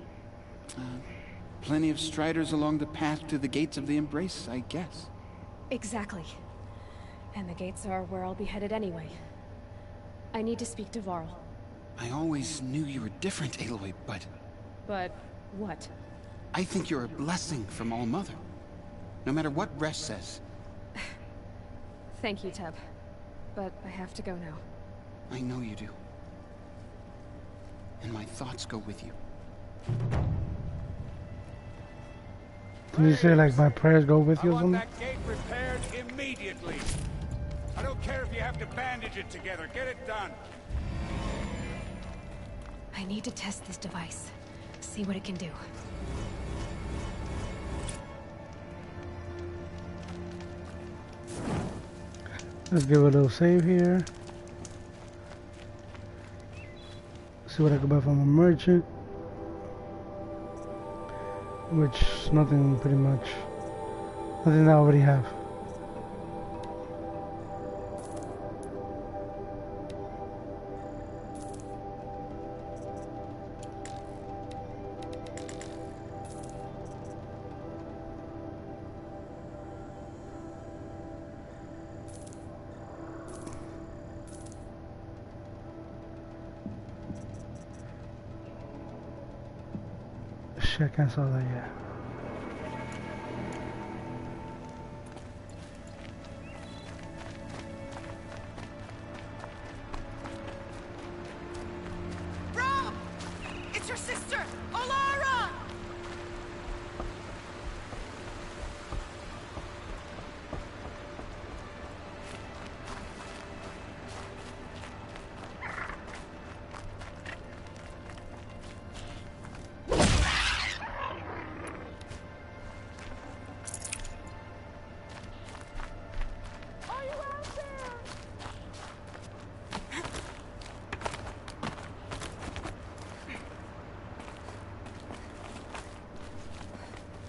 Plenty of Striders along the path to the gates of the Embrace, I guess. Exactly. And the gates are where I'll be headed anyway. I need to speak to Varl. I always knew you were different, Aloy, but... But what? I think you're a blessing from All-Mother. No matter what Resh says. Thank you, Teb. But I have to go now. I know you do. And my thoughts go with you. Did you say like my prayers go with you or something? That gate repaired immediately. I don't care if you have to bandage it together. Get it done. I need to test this device. See what it can do. Let's give it a little save here. See what I can buy from a merchant. Which is nothing, pretty much. Nothing that I already have. Shit, I can't saw that yet. Rob! It's your sister, Alara!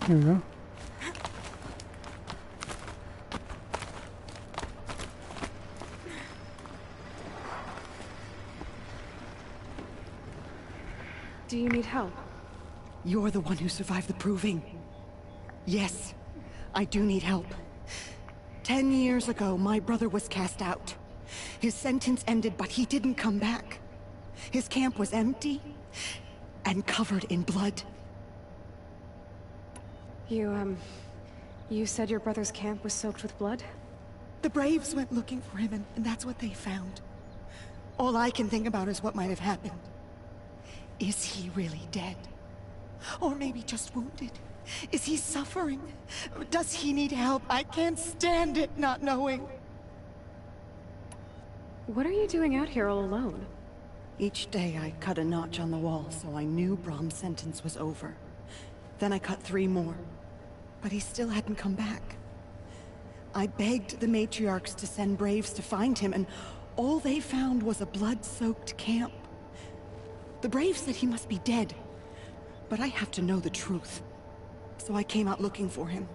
Here we go. Do you need help? You're the one who survived the proving. Yes, I do need help. 10 years ago, my brother was cast out. His sentence ended, but he didn't come back. His camp was empty and covered in blood. You said your brother's camp was soaked with blood? The Braves went looking for him, and that's what they found. All I can think about is what might have happened. Is he really dead? Or maybe just wounded? Is he suffering? Does he need help? I can't stand it not knowing. What are you doing out here all alone? Each day I cut a notch on the wall, so I knew Brom's sentence was over. Then I cut 3 more. But he still hadn't come back. I begged the matriarchs to send Braves to find him, and all they found was a blood-soaked camp. The Braves said he must be dead, but I have to know the truth. So I came out looking for him.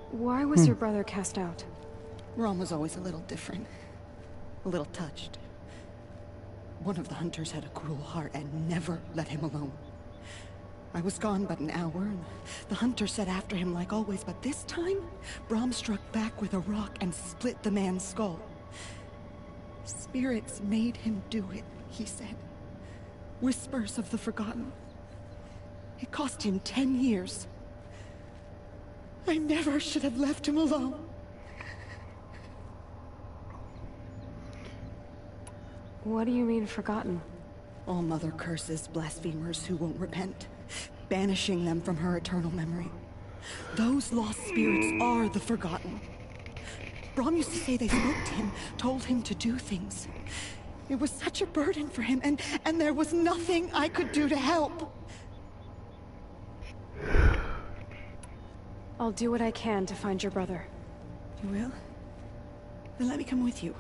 Why was your brother cast out? Rom was always a little different. A little touched. One of the hunters had a cruel heart and never let him alone. I was gone but an hour, and the hunter set after him like always, but this time, Brom struck back with a rock and split the man's skull. Spirits made him do it, he said. Whispers of the forgotten. It cost him 10 years. I never should have left him alone. What do you mean, forgotten? All Mother curses blasphemers who won't repent, banishing them from her eternal memory. Those lost spirits are the forgotten. Brom used to say they spoke to him, told him to do things. It was such a burden for him, and there was nothing I could do to help. I'll do what I can to find your brother. You will? Then let me come with you.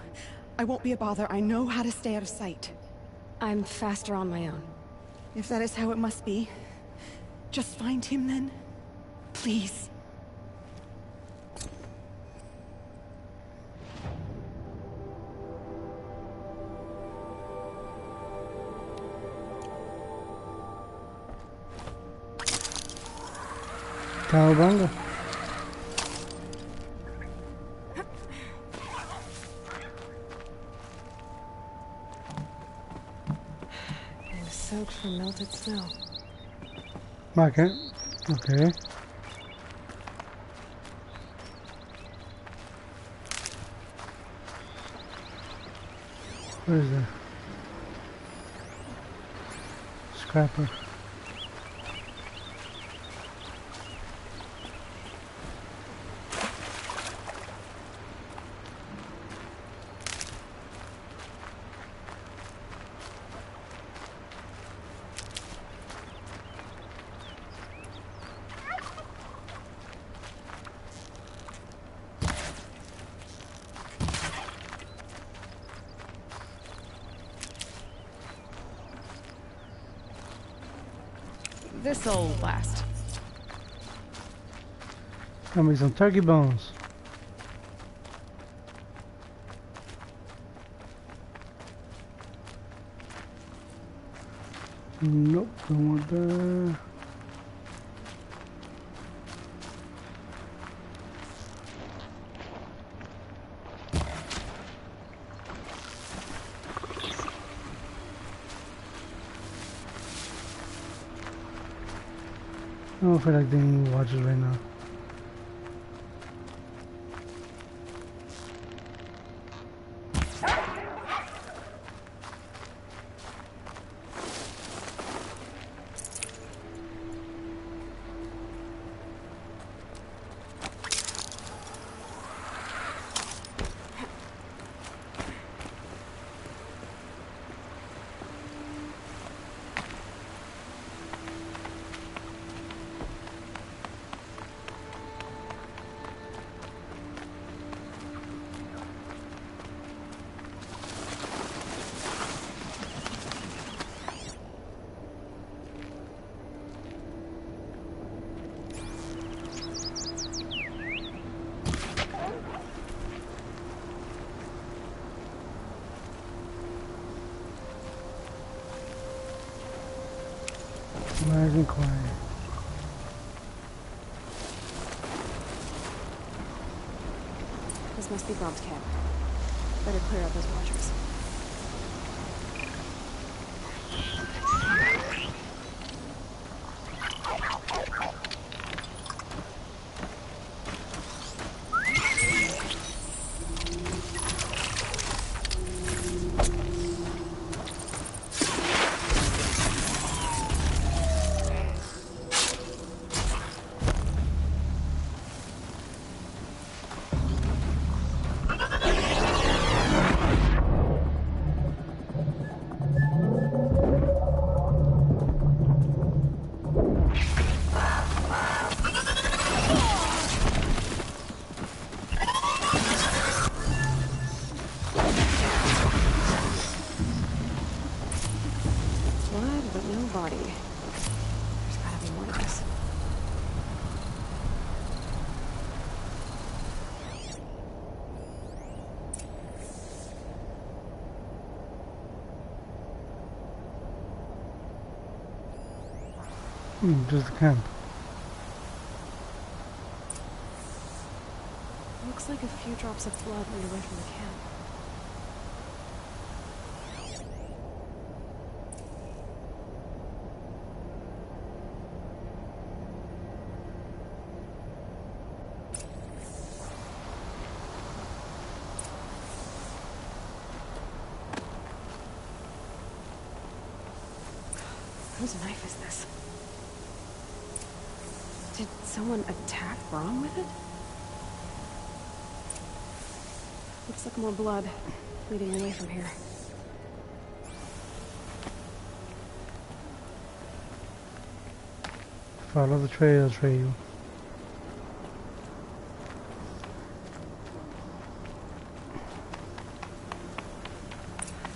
I won't be a bother. I know how to stay out of sight. I'm faster on my own. If that is how it must be, just find him then. Please. Cowabunga. I'm soaked from melted snow. Market. Okay. What is that? Scrapper. This'll last. Got me some turkey bones. Nope, don't want that. I don't feel like doing any watches right now. Nice and quiet. This must be Bob's camp. Better clear out those watchers. Just the camp. Looks like a few drops of blood lead away from the camp. Whose knife is this? Did someone attack Brom with it? Looks like more blood leading away from here. Follow the trail, Treyu.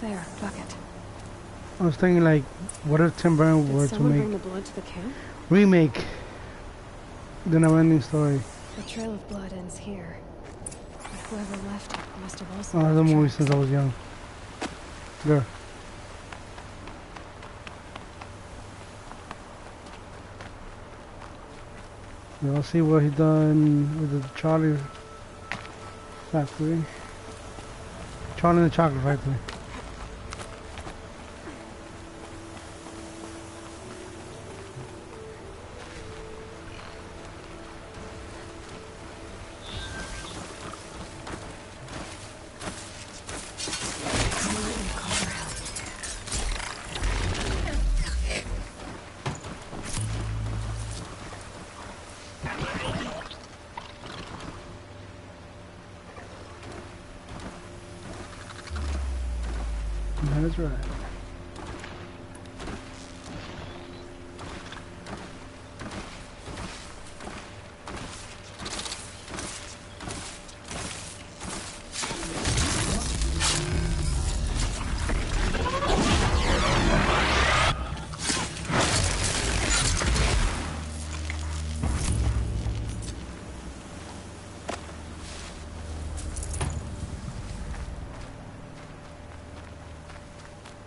There, bucket. I was thinking, like, what if Tim Burton were to bring the make blood to the camp? remake the never-ending story? The trail of blood ends here. But whoever left it must have also. Oh, the movie since I was young. There. Y'all see what he done with the Charlie factory? Charlie and the Chocolate Factory. That's right.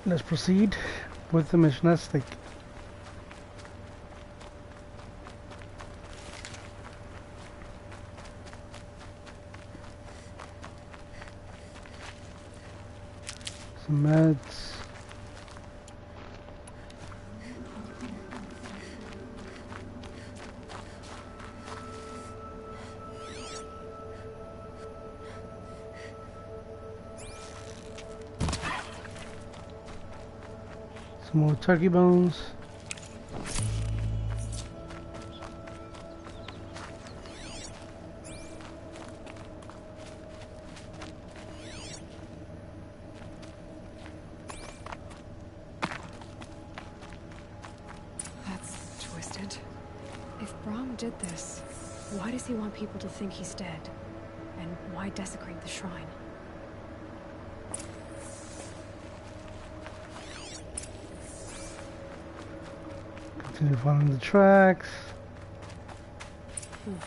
Let's proceed with the mission. Let's take. Some meds. Some more turkey bones. That's twisted. If Brahm did this, why does he want people to think he's dead? And why desecrate the shrine? Continue following the tracks.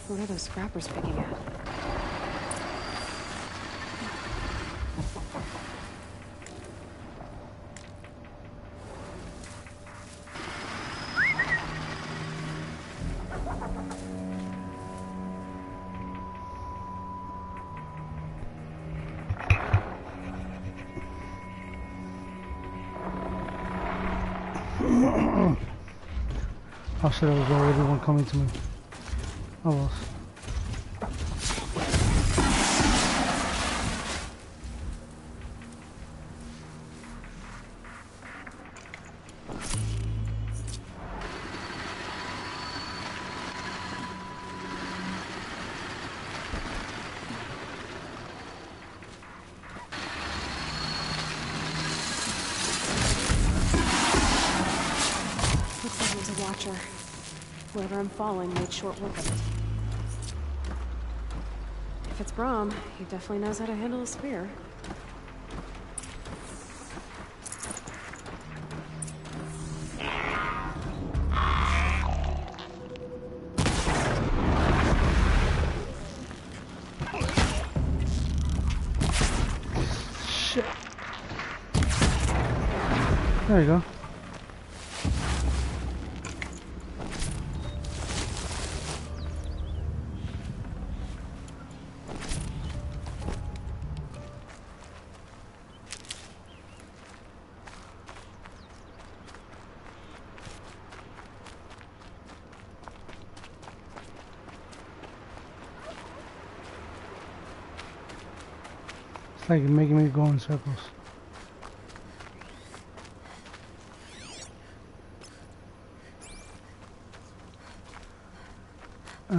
What are those scrappers picking at? Oh shit, there was already one coming to me. Almost. Looks like it was a watcher. Whoever I'm following made short work of it. If it's Brahm, he definitely knows how to handle a spear. Shit. There you go. It's like making me go in circles.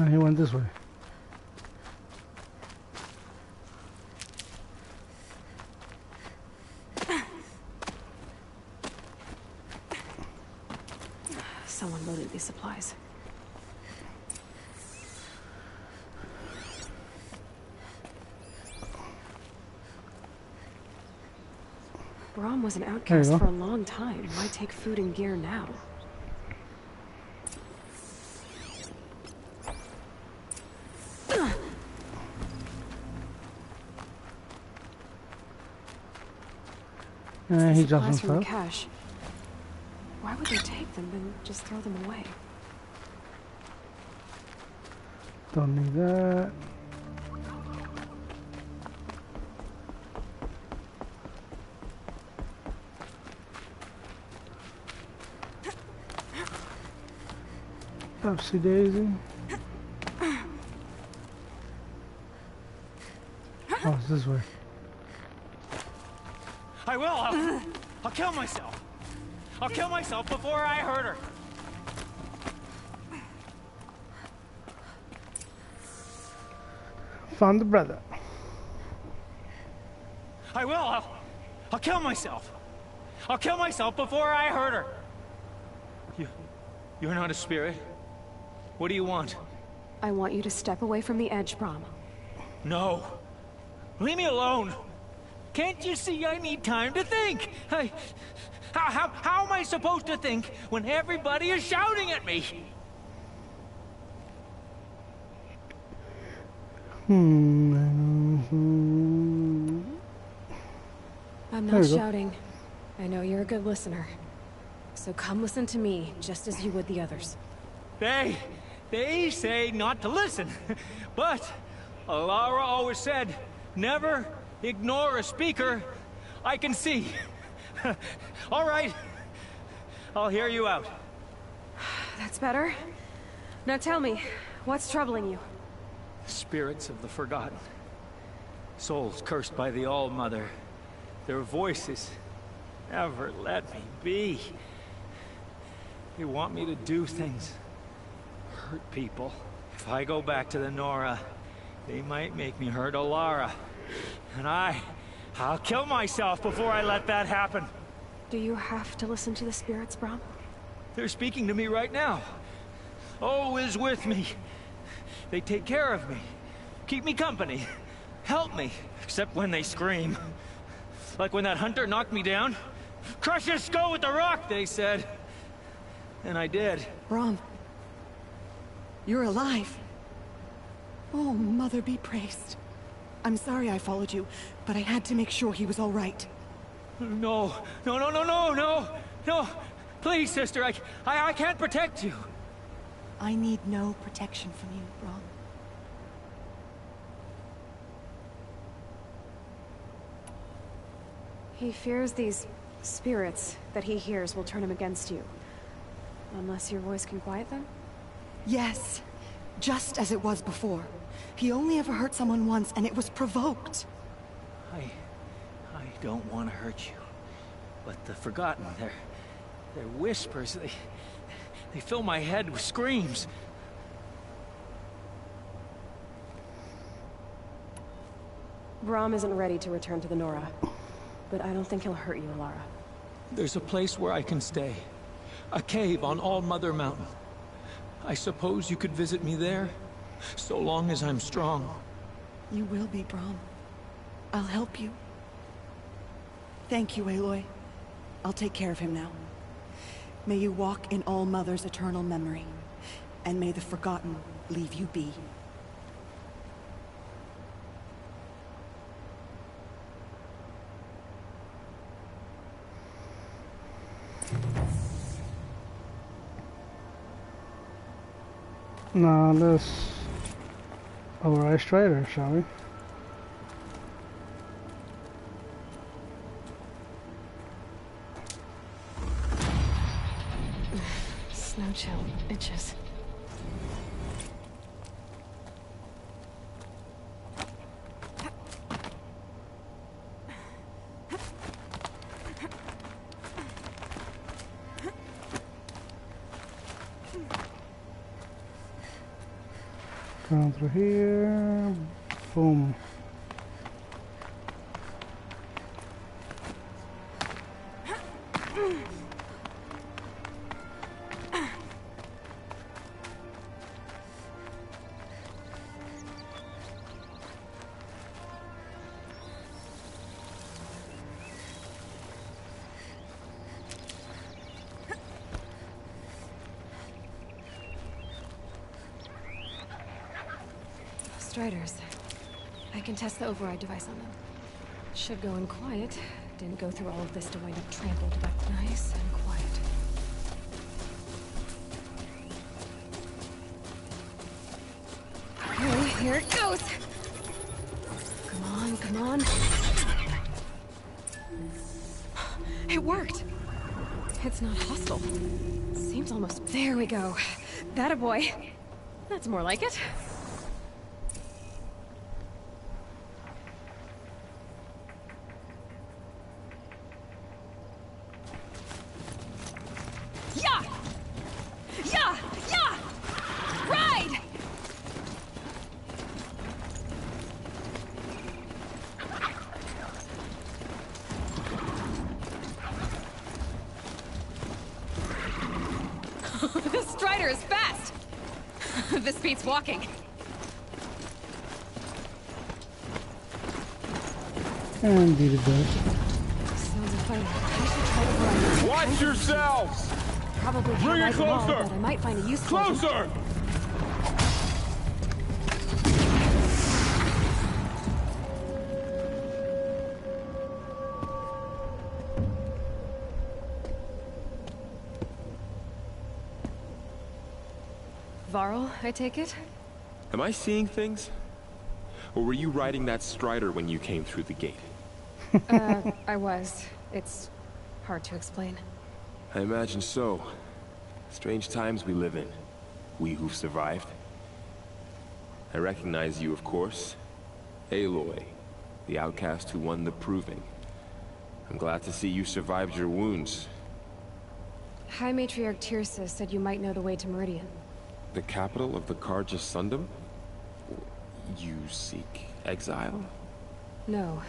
He went this way. Someone loaded these supplies. Brahm was an outcast for a long time. Why take food and gear now? He jumps Supplies from the himself. cache. Why would they take them and just throw them away? Don't need that. Upsy daisy. Oh, it's this way. I will. I'll kill myself. I'll kill myself before I hurt her. Found the brother. I will. I'll kill myself. I'll kill myself before I hurt her. You're not a spirit. What do you want? I want you to step away from the edge, Brahm. No. Leave me alone. Can't you see I need time to think? How am I supposed to think when everybody is shouting at me? I'm not shouting. I know you're a good listener. So come listen to me, just as you would the others. They say not to listen. But Alara always said, never ignore a speaker I can see. All right. I'll hear you out. That's better. Now tell me, what's troubling you? Spirits of the Forgotten. Souls cursed by the All-Mother. Their voices never let me be. They want me to do things. Hurt people. If I go back to the Nora, they might make me hurt Alara. And I'll kill myself before I let that happen. Do you have to listen to the spirits, Brahm? They're speaking to me right now. O is with me. They take care of me. Keep me company. Help me. Except when they scream. Like when that hunter knocked me down. Crush his skull with the rock, they said. And I did. Brahm. You're alive. Oh, Mother be praised. I'm sorry I followed you, but I had to make sure he was all right. No. Please, sister, I can't protect you. I need no protection from you, Brahm. He fears these spirits that he hears will turn him against you. Unless your voice can quiet them? Yes. Just as it was before. He only ever hurt someone once, and it was provoked. I don't want to hurt you. But the Forgotten, their whispers, they fill my head with screams. Brahm isn't ready to return to the Nora. But I don't think he'll hurt you, Alara. There's a place where I can stay. A cave on All-Mother Mountain. I suppose you could visit me there? So long as I'm strong. You will be, Brahm. I'll help you. Thank you, Aloy. I'll take care of him now. May you walk in All-Mother's eternal memory. And may the Forgotten leave you be. Now let's override Strider, shall we? Snow chill itches. Down through here, boom. Striders. I can test the override device on them. Should go in quiet. Didn't go through all of this to wind up trampled, but nice and quiet. Okay, here it goes! Come on, come on. It worked! It's not hostile. Seems almost... There we go. That a boy. That's more like it. This Strider is fast! This beats walking. And beat it does. Sounds of fighting. I should try to run. Watch yourselves! Probably can't Bring it ride them all, closer! but I might find a use for them. Closer! Varl, I take it? Am I seeing things? Or were you riding that Strider when you came through the gate? I was. It's hard to explain. I imagine so. Strange times we live in. We who've survived. I recognize you, of course. Aloy, the outcast who won the Proving. I'm glad to see you survived your wounds. High Matriarch Tirsa said you might know the way to Meridian. The capital of the Carja Sundom? You seek exile? No.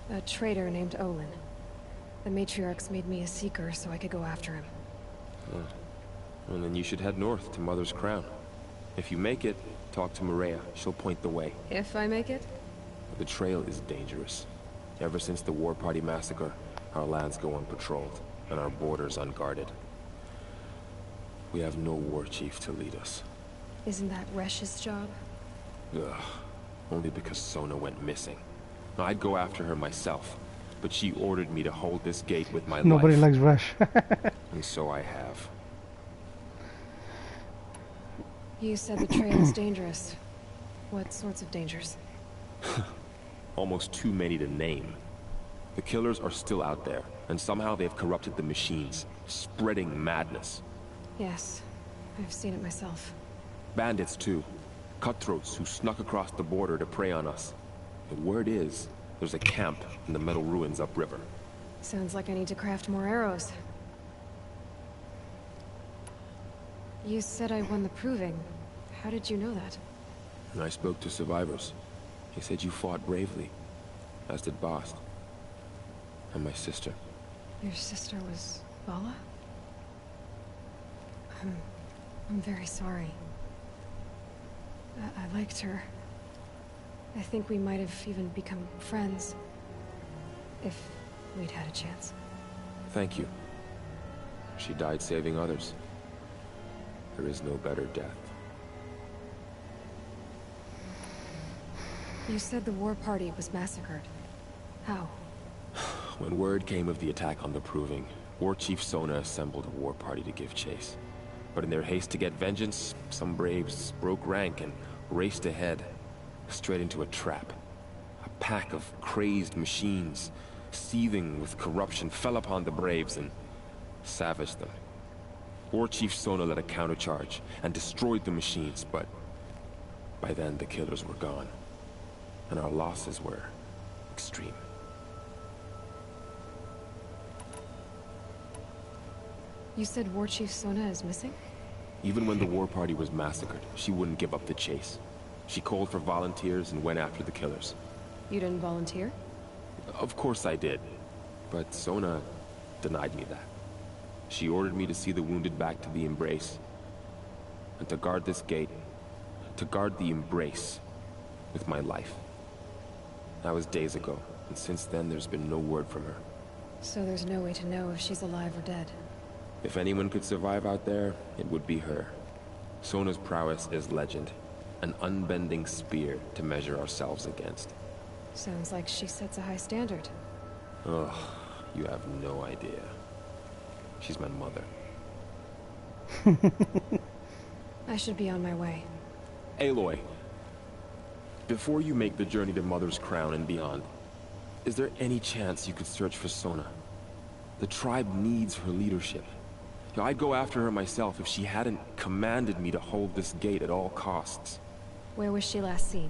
A traitor named Olin. The Matriarchs made me a seeker so I could go after him. Well, then you should head north to Mother's Crown. If you make it, talk to Maria. She'll point the way. If I make it? The trail is dangerous. Ever since the War Party massacre, our lands go unpatrolled, and our borders unguarded. We have no war chief to lead us. Isn't that Resh's job? Ugh. Only because Sona went missing. Now, I'd go after her myself, but she ordered me to hold this gate with my Nobody life. likes Resh. And so I have. You said the trail is dangerous. What sorts of dangers? Almost too many to name. The killers are still out there, and somehow they've corrupted the machines, spreading madness. Yes, I've seen it myself. Bandits, too. Cutthroats who snuck across the border to prey on us. The word is, there's a camp in the metal ruins upriver. Sounds like I need to craft more arrows. You said I won the Proving. How did you know that? And I spoke to survivors. They said you fought bravely, as did Bast. And my sister. Your sister was Vala? I'm very sorry. I liked her. I think we might have even become friends. If we'd had a chance. Thank you. She died saving others. There is no better death. You said the war party was massacred. How? When word came of the attack on the Proving, War Chief Sona assembled a war party to give chase. But in their haste to get vengeance, some braves broke rank and raced ahead, straight into a trap. A pack of crazed machines, seething with corruption, fell upon the braves and savaged them. War Chief Sona led a countercharge and destroyed the machines, but by then the killers were gone, and our losses were extreme. You said War Chief Sona is missing? Even when the war party was massacred, she wouldn't give up the chase. She called for volunteers and went after the killers. You didn't volunteer? Of course I did, but Sona denied me that. She ordered me to see the wounded back to the Embrace, and to guard this gate, to guard the Embrace with my life. That was days ago, and since then there's been no word from her. So there's no way to know if she's alive or dead. If anyone could survive out there, it would be her. Sona's prowess is legend, an unbending spear to measure ourselves against. Sounds like she sets a high standard. Ugh, you have no idea. She's my mother. I should be on my way. Aloy, before you make the journey to Mother's Crown and beyond, is there any chance you could search for Sona? The tribe needs her leadership. I'd go after her myself if she hadn't commanded me to hold this gate at all costs. Where was she last seen?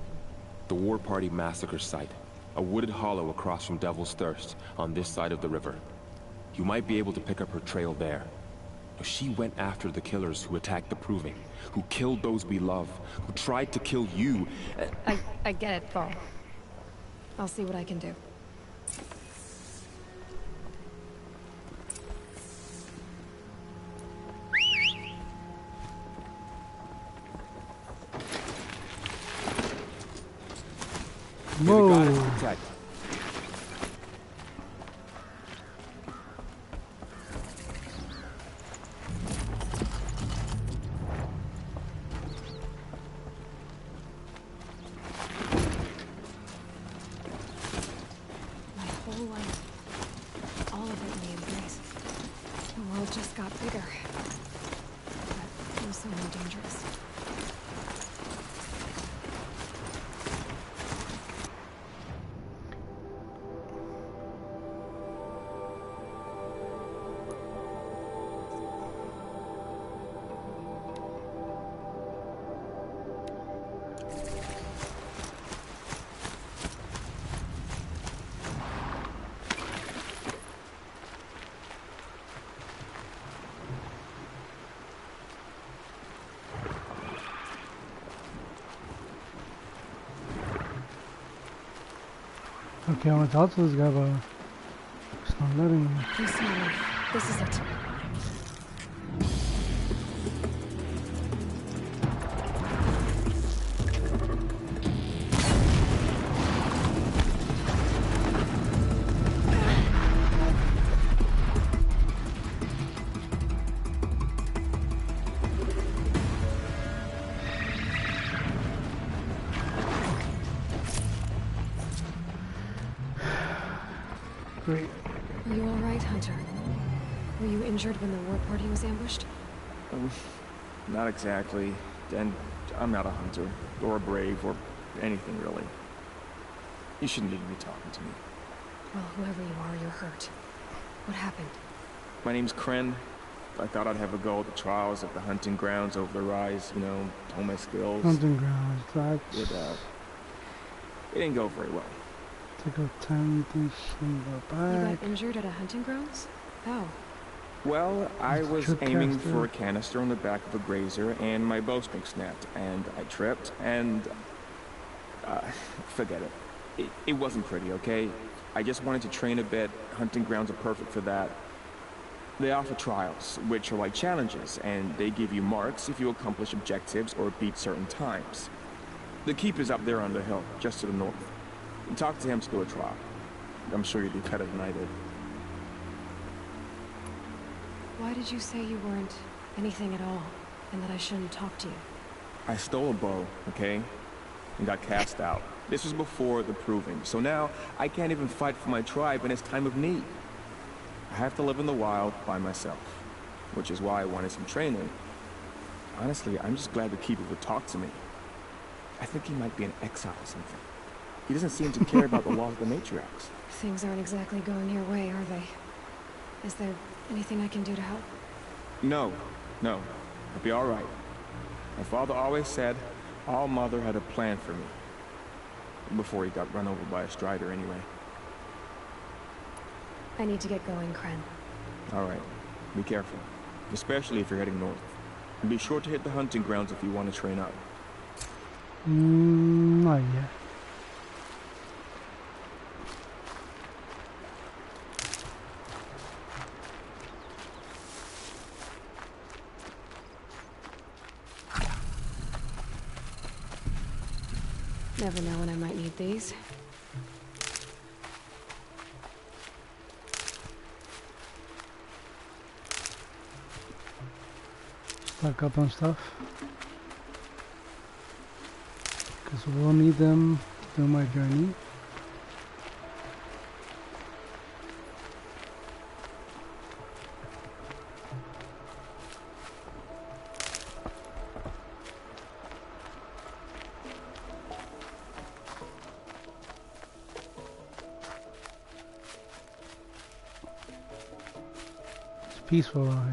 The War Party massacre site. A wooded hollow across from Devil's Thirst, on this side of the river. You might be able to pick up her trail there. She went after the killers who attacked the Proving, who killed those we love, who tried to kill you. I get it, Varl. I'll see what I can do. Whoa. Attack. My whole life, all of it in the embrace. The world just got bigger. But it was so more dangerous. Okay, I want to talk to this guy, but it's not letting me. Please tell me. This is it. Great. Are you alright, Hunter? Were you injured when the war party was ambushed? Not exactly. And I'm not a hunter, or a brave, or anything really. You shouldn't need to be talking to me. Well, whoever you are, you're hurt. What happened? My name's Kren. I thought I'd have a go at the trials at the hunting grounds over the rise, you know, hone my skills. Hunting grounds, that's... It didn't go very well. Take out 10 things in the back. You got injured at a hunting grounds? How? Well, I was Trip aiming caster. for a canister on the back of a grazer, and my bowstring snapped, and I tripped, and... forget it. It wasn't pretty, okay? I just wanted to train a bit. Hunting grounds are perfect for that. They offer trials, which are like challenges, and they give you marks if you accomplish objectives or beat certain times. The keep is up there on the hill, just to the north. Talk to him to do a trial. I'm sure you'd be better than I did. Why did you say you weren't anything at all, and that I shouldn't talk to you? I stole a bow, okay? And got cast out. This was before the proving, so now I can't even fight for my tribe in its time of need. I have to live in the wild by myself, which is why I wanted some training. Honestly, I'm just glad the Keeper would talk to me. I think he might be an exile or something. He doesn't seem to care about the laws of the matriarchs. Things aren't exactly going your way, are they? Is there anything I can do to help? No. I'll be all right. My father always said All Mother had a plan for me. Before he got run over by a strider, anyway. I need to get going, Kren. All right. Be careful. Especially if you're heading north. And be sure to hit the hunting grounds if you want to train up. Not yet. Never know when I might need these. Stock up on stuff. Because we'll need them through my journey. Peaceful out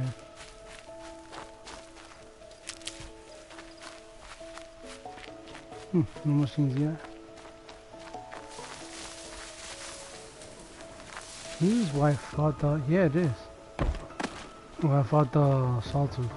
here. No machines yet. This is why I fought the... Yeah, it is. Well, I fought the Sawtooth.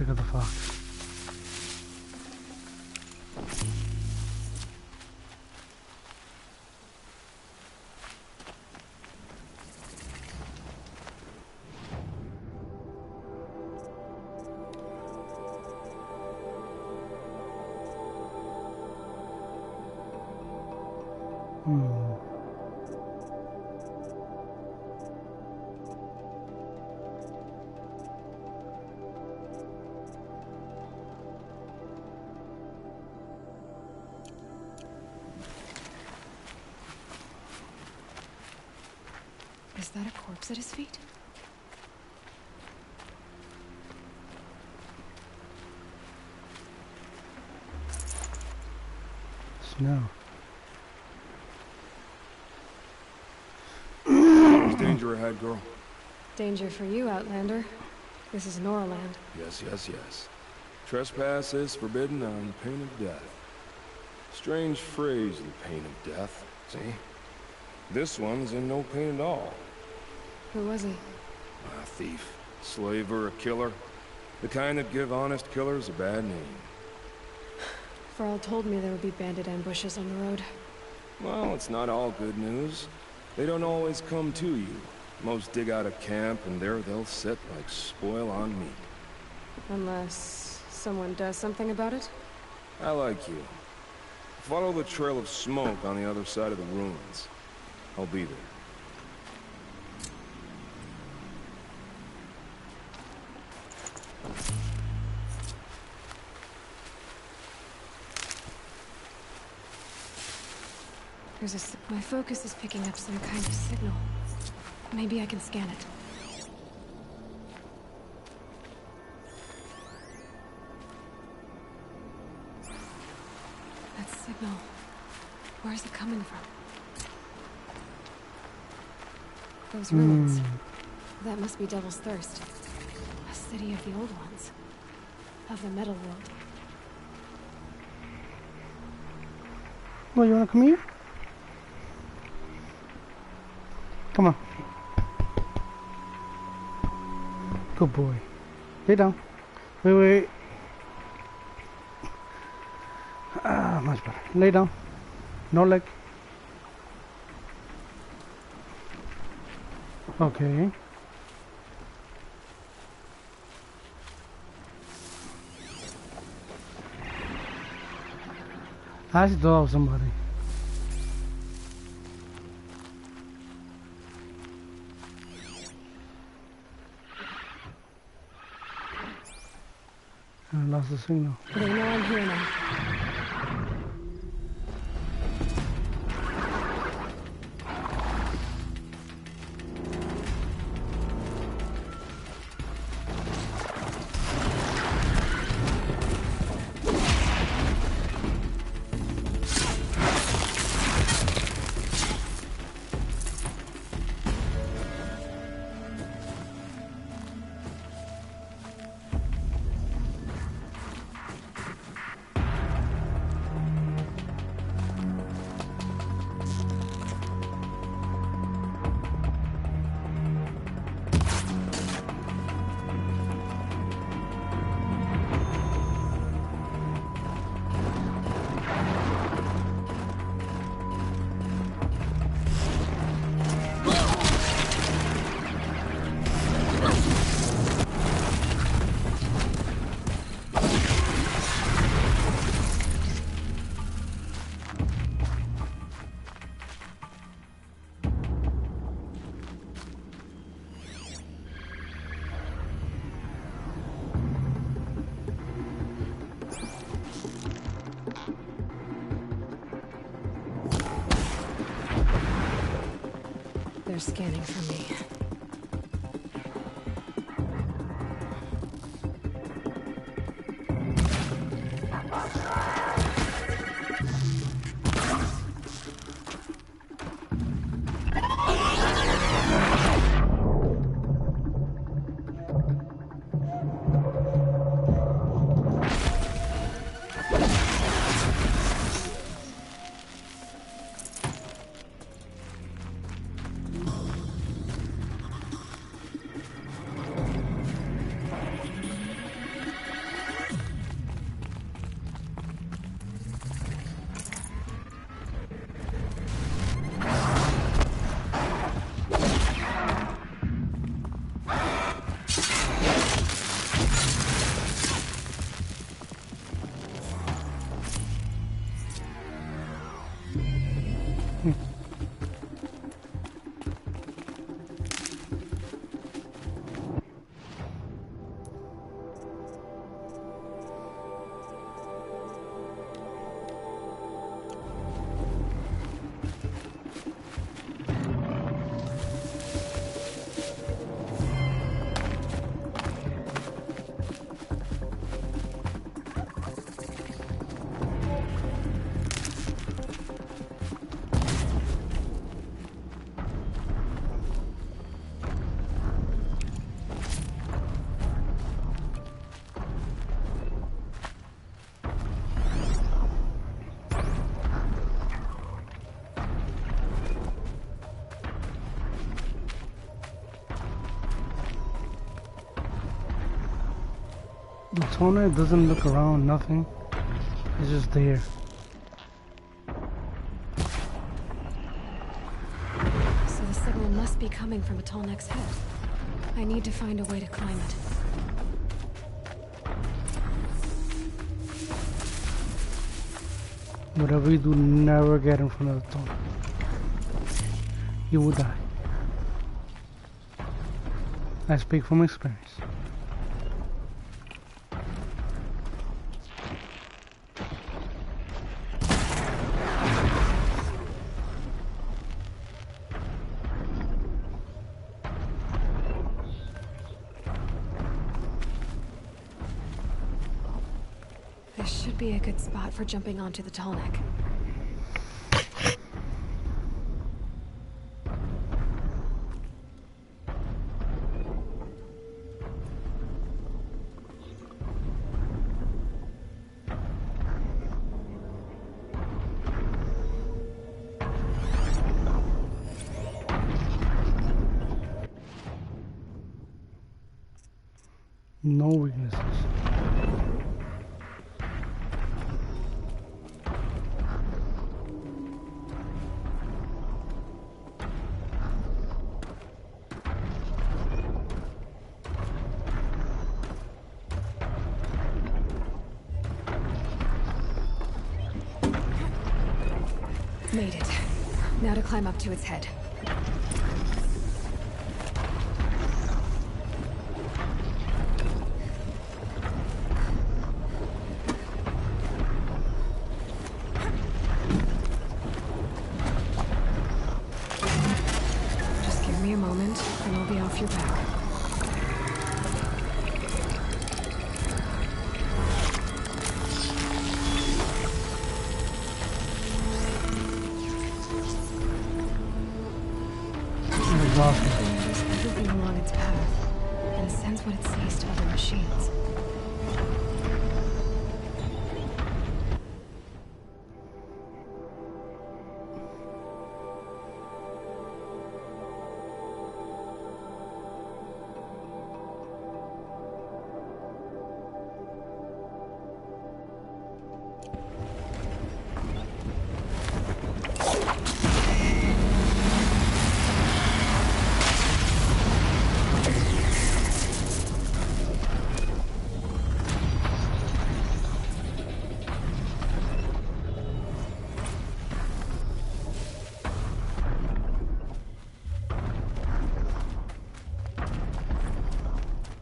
sick of the fox. Is that a corpse at his feet? Snow. There's danger ahead, girl. Danger for you, Outlander. This is Noraland. Yes, yes, yes. Trespass is forbidden on pain of death. Strange phrase, the pain of death. See? This one's in no pain at all. Who was he? A thief, slaver, a killer. The kind that give honest killers a bad name. Varl told me there would be bandit ambushes on the road. Well, it's not all good news. They don't always come to you. Most dig out a camp, and there they'll sit like spoil on meat. Unless someone does something about it? I like you. Follow the trail of smoke on the other side of the ruins. I'll be there. My focus is picking up some kind of signal. Maybe I can scan it. That signal. Where is it coming from? Those ruins. That must be Devil's Thirst. A city of the old ones. Of the metal world. Well, you wanna come here? Come on. Good boy. Lay down. Wait. Ah, much better. Lay down. No leg. Okay. I should throw somebody. I lost the signal. They know I'm here now. They're scanning for me. The toner doesn't look around, nothing. It's just there. So the signal must be coming from a Tallneck's head. I need to find a way to climb it. Whatever you do, never get in front of the toner. You will die. I speak from experience. This should be a good spot for jumping onto the Tallneck. No weaknesses. Made it. Now to climb up to its head. Just give me a moment, and I'll be off your back. There's everything along its path, and sends what it sees to other machines.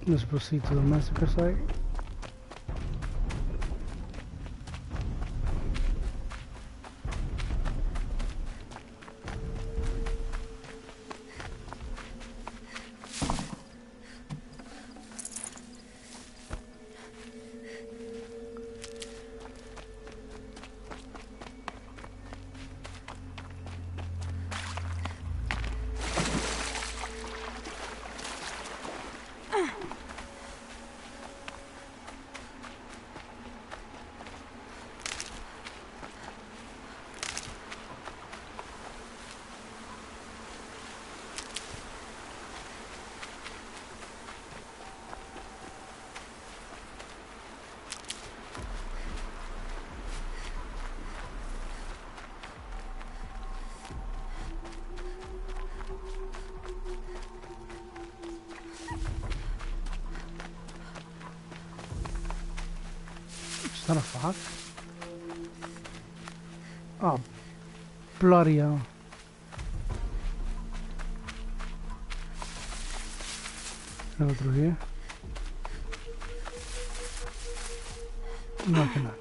Let's proceed to the massacre site. Is that a fox? Oh, bloody hell. go through here. No, I cannot.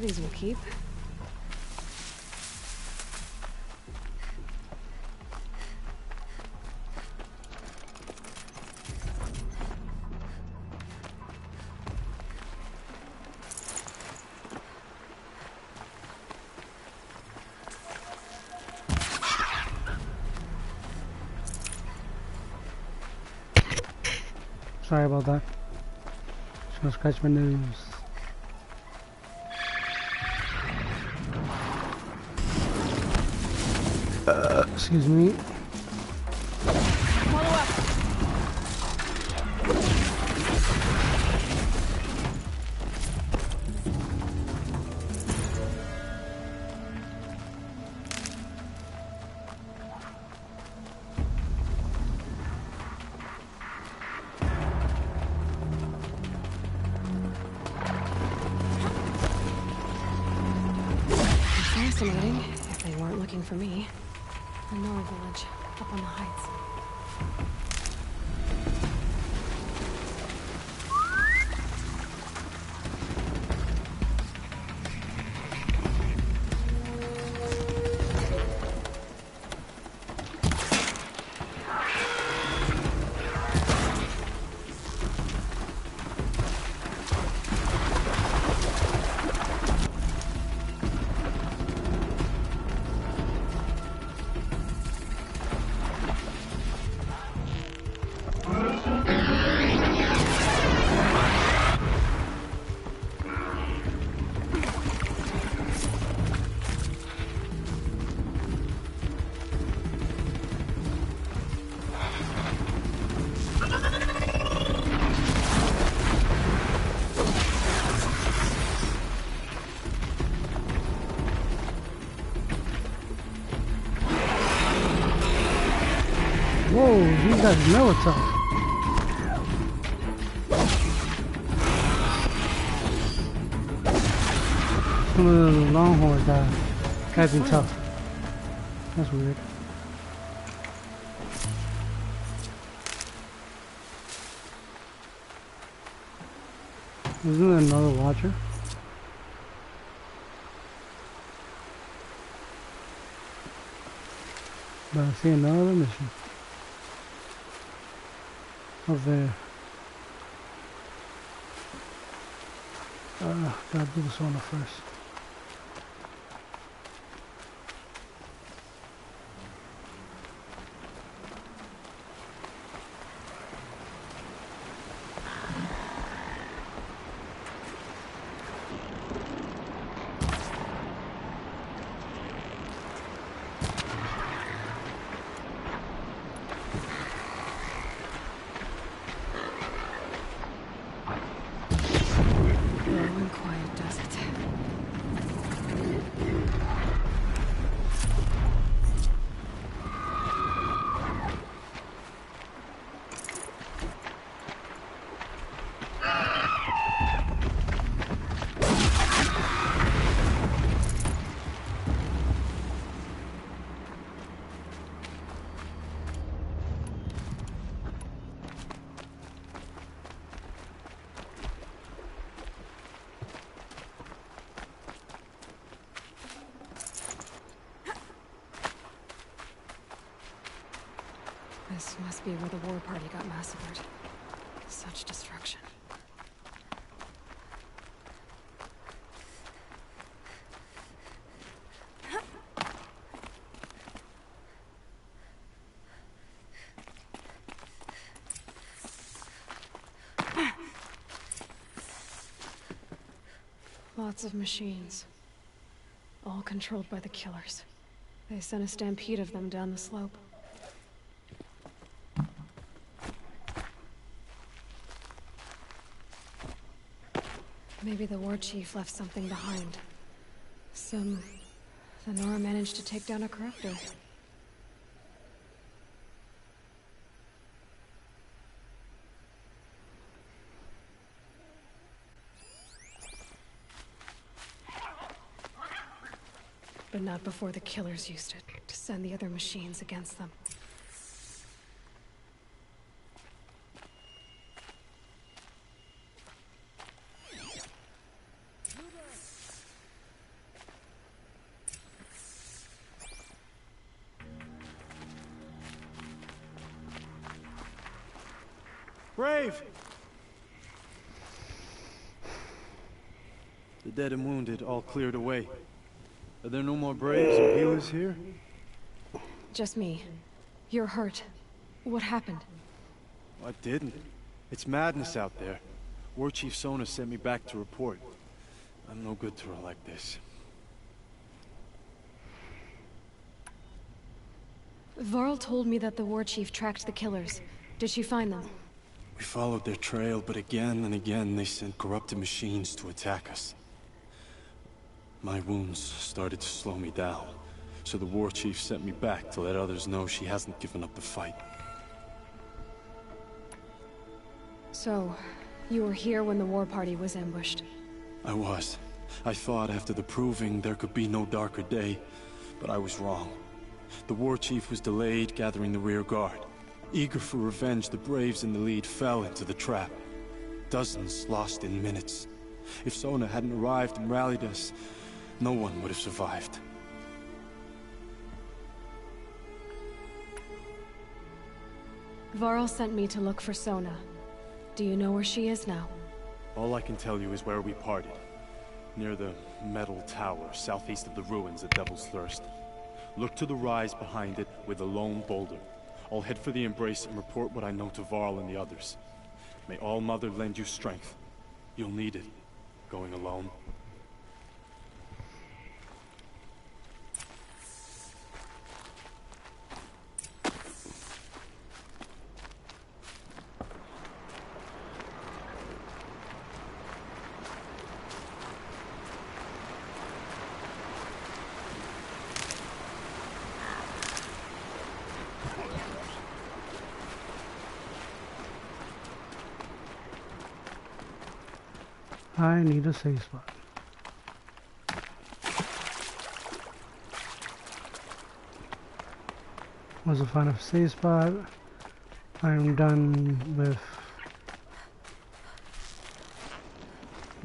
These will keep. Sorry about that. Just gonna scratch my nose. Excuse me. Follow up. Fascinating, if they weren't looking for me. The Nora village, up on the heights. Whoa, these guys know what's up. Some of the longhorns guys be tough. That's weird. Isn't there another watcher? But I see another mission. Up there. Gotta do this one first. This must be where the war party got massacred. Such destruction. Lots of machines. All controlled by the killers. They sent a stampede of them down the slope. Maybe the war chief left something behind. The Nora managed to take down a corruptor. But not before the killers used it to send the other machines against them. Brave! The dead and wounded all cleared away. Are there no more Braves or healers here? Just me. You're hurt. What happened? I didn't. It's madness out there. War Chief Sona sent me back to report. I'm no good to her like this. Varl told me that the War Chief tracked the killers. Did she find them? We followed their trail, but again and again they sent corrupted machines to attack us. My wounds started to slow me down, so the War Chief sent me back to let others know she hasn't given up the fight. So, you were here when the war party was ambushed? I was. I thought after the proving there could be no darker day, but I was wrong. The War Chief was delayed gathering the rear guard. Eager for revenge, the Braves in the lead fell into the trap. Dozens lost in minutes. If Sona hadn't arrived and rallied us, no one would have survived. Varl sent me to look for Sona. Do you know where she is now? All I can tell you is where we parted. Near the metal tower, southeast of the ruins at Devil's Thirst. Look to the rise behind it with a lone boulder. I'll head for the Embrace and report what I know to Varl and the others. May All Mother lend you strength. You'll need it, going alone. I need a safe spot. Once I find a safe spot, I'm done with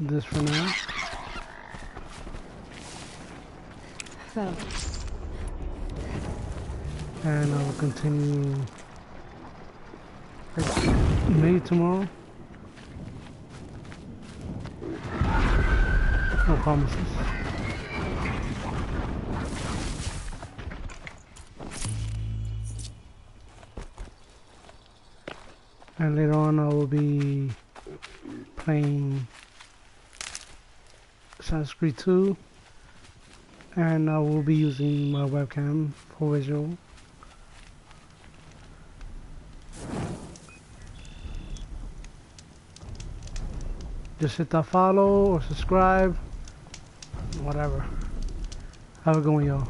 this for now. That'll... And I will continue maybe tomorrow. No promises. And later on I will be playing Assassin's Creed 2, and I will be using my webcam for visual. Just hit that follow or subscribe, whatever. Have a good one, y'all.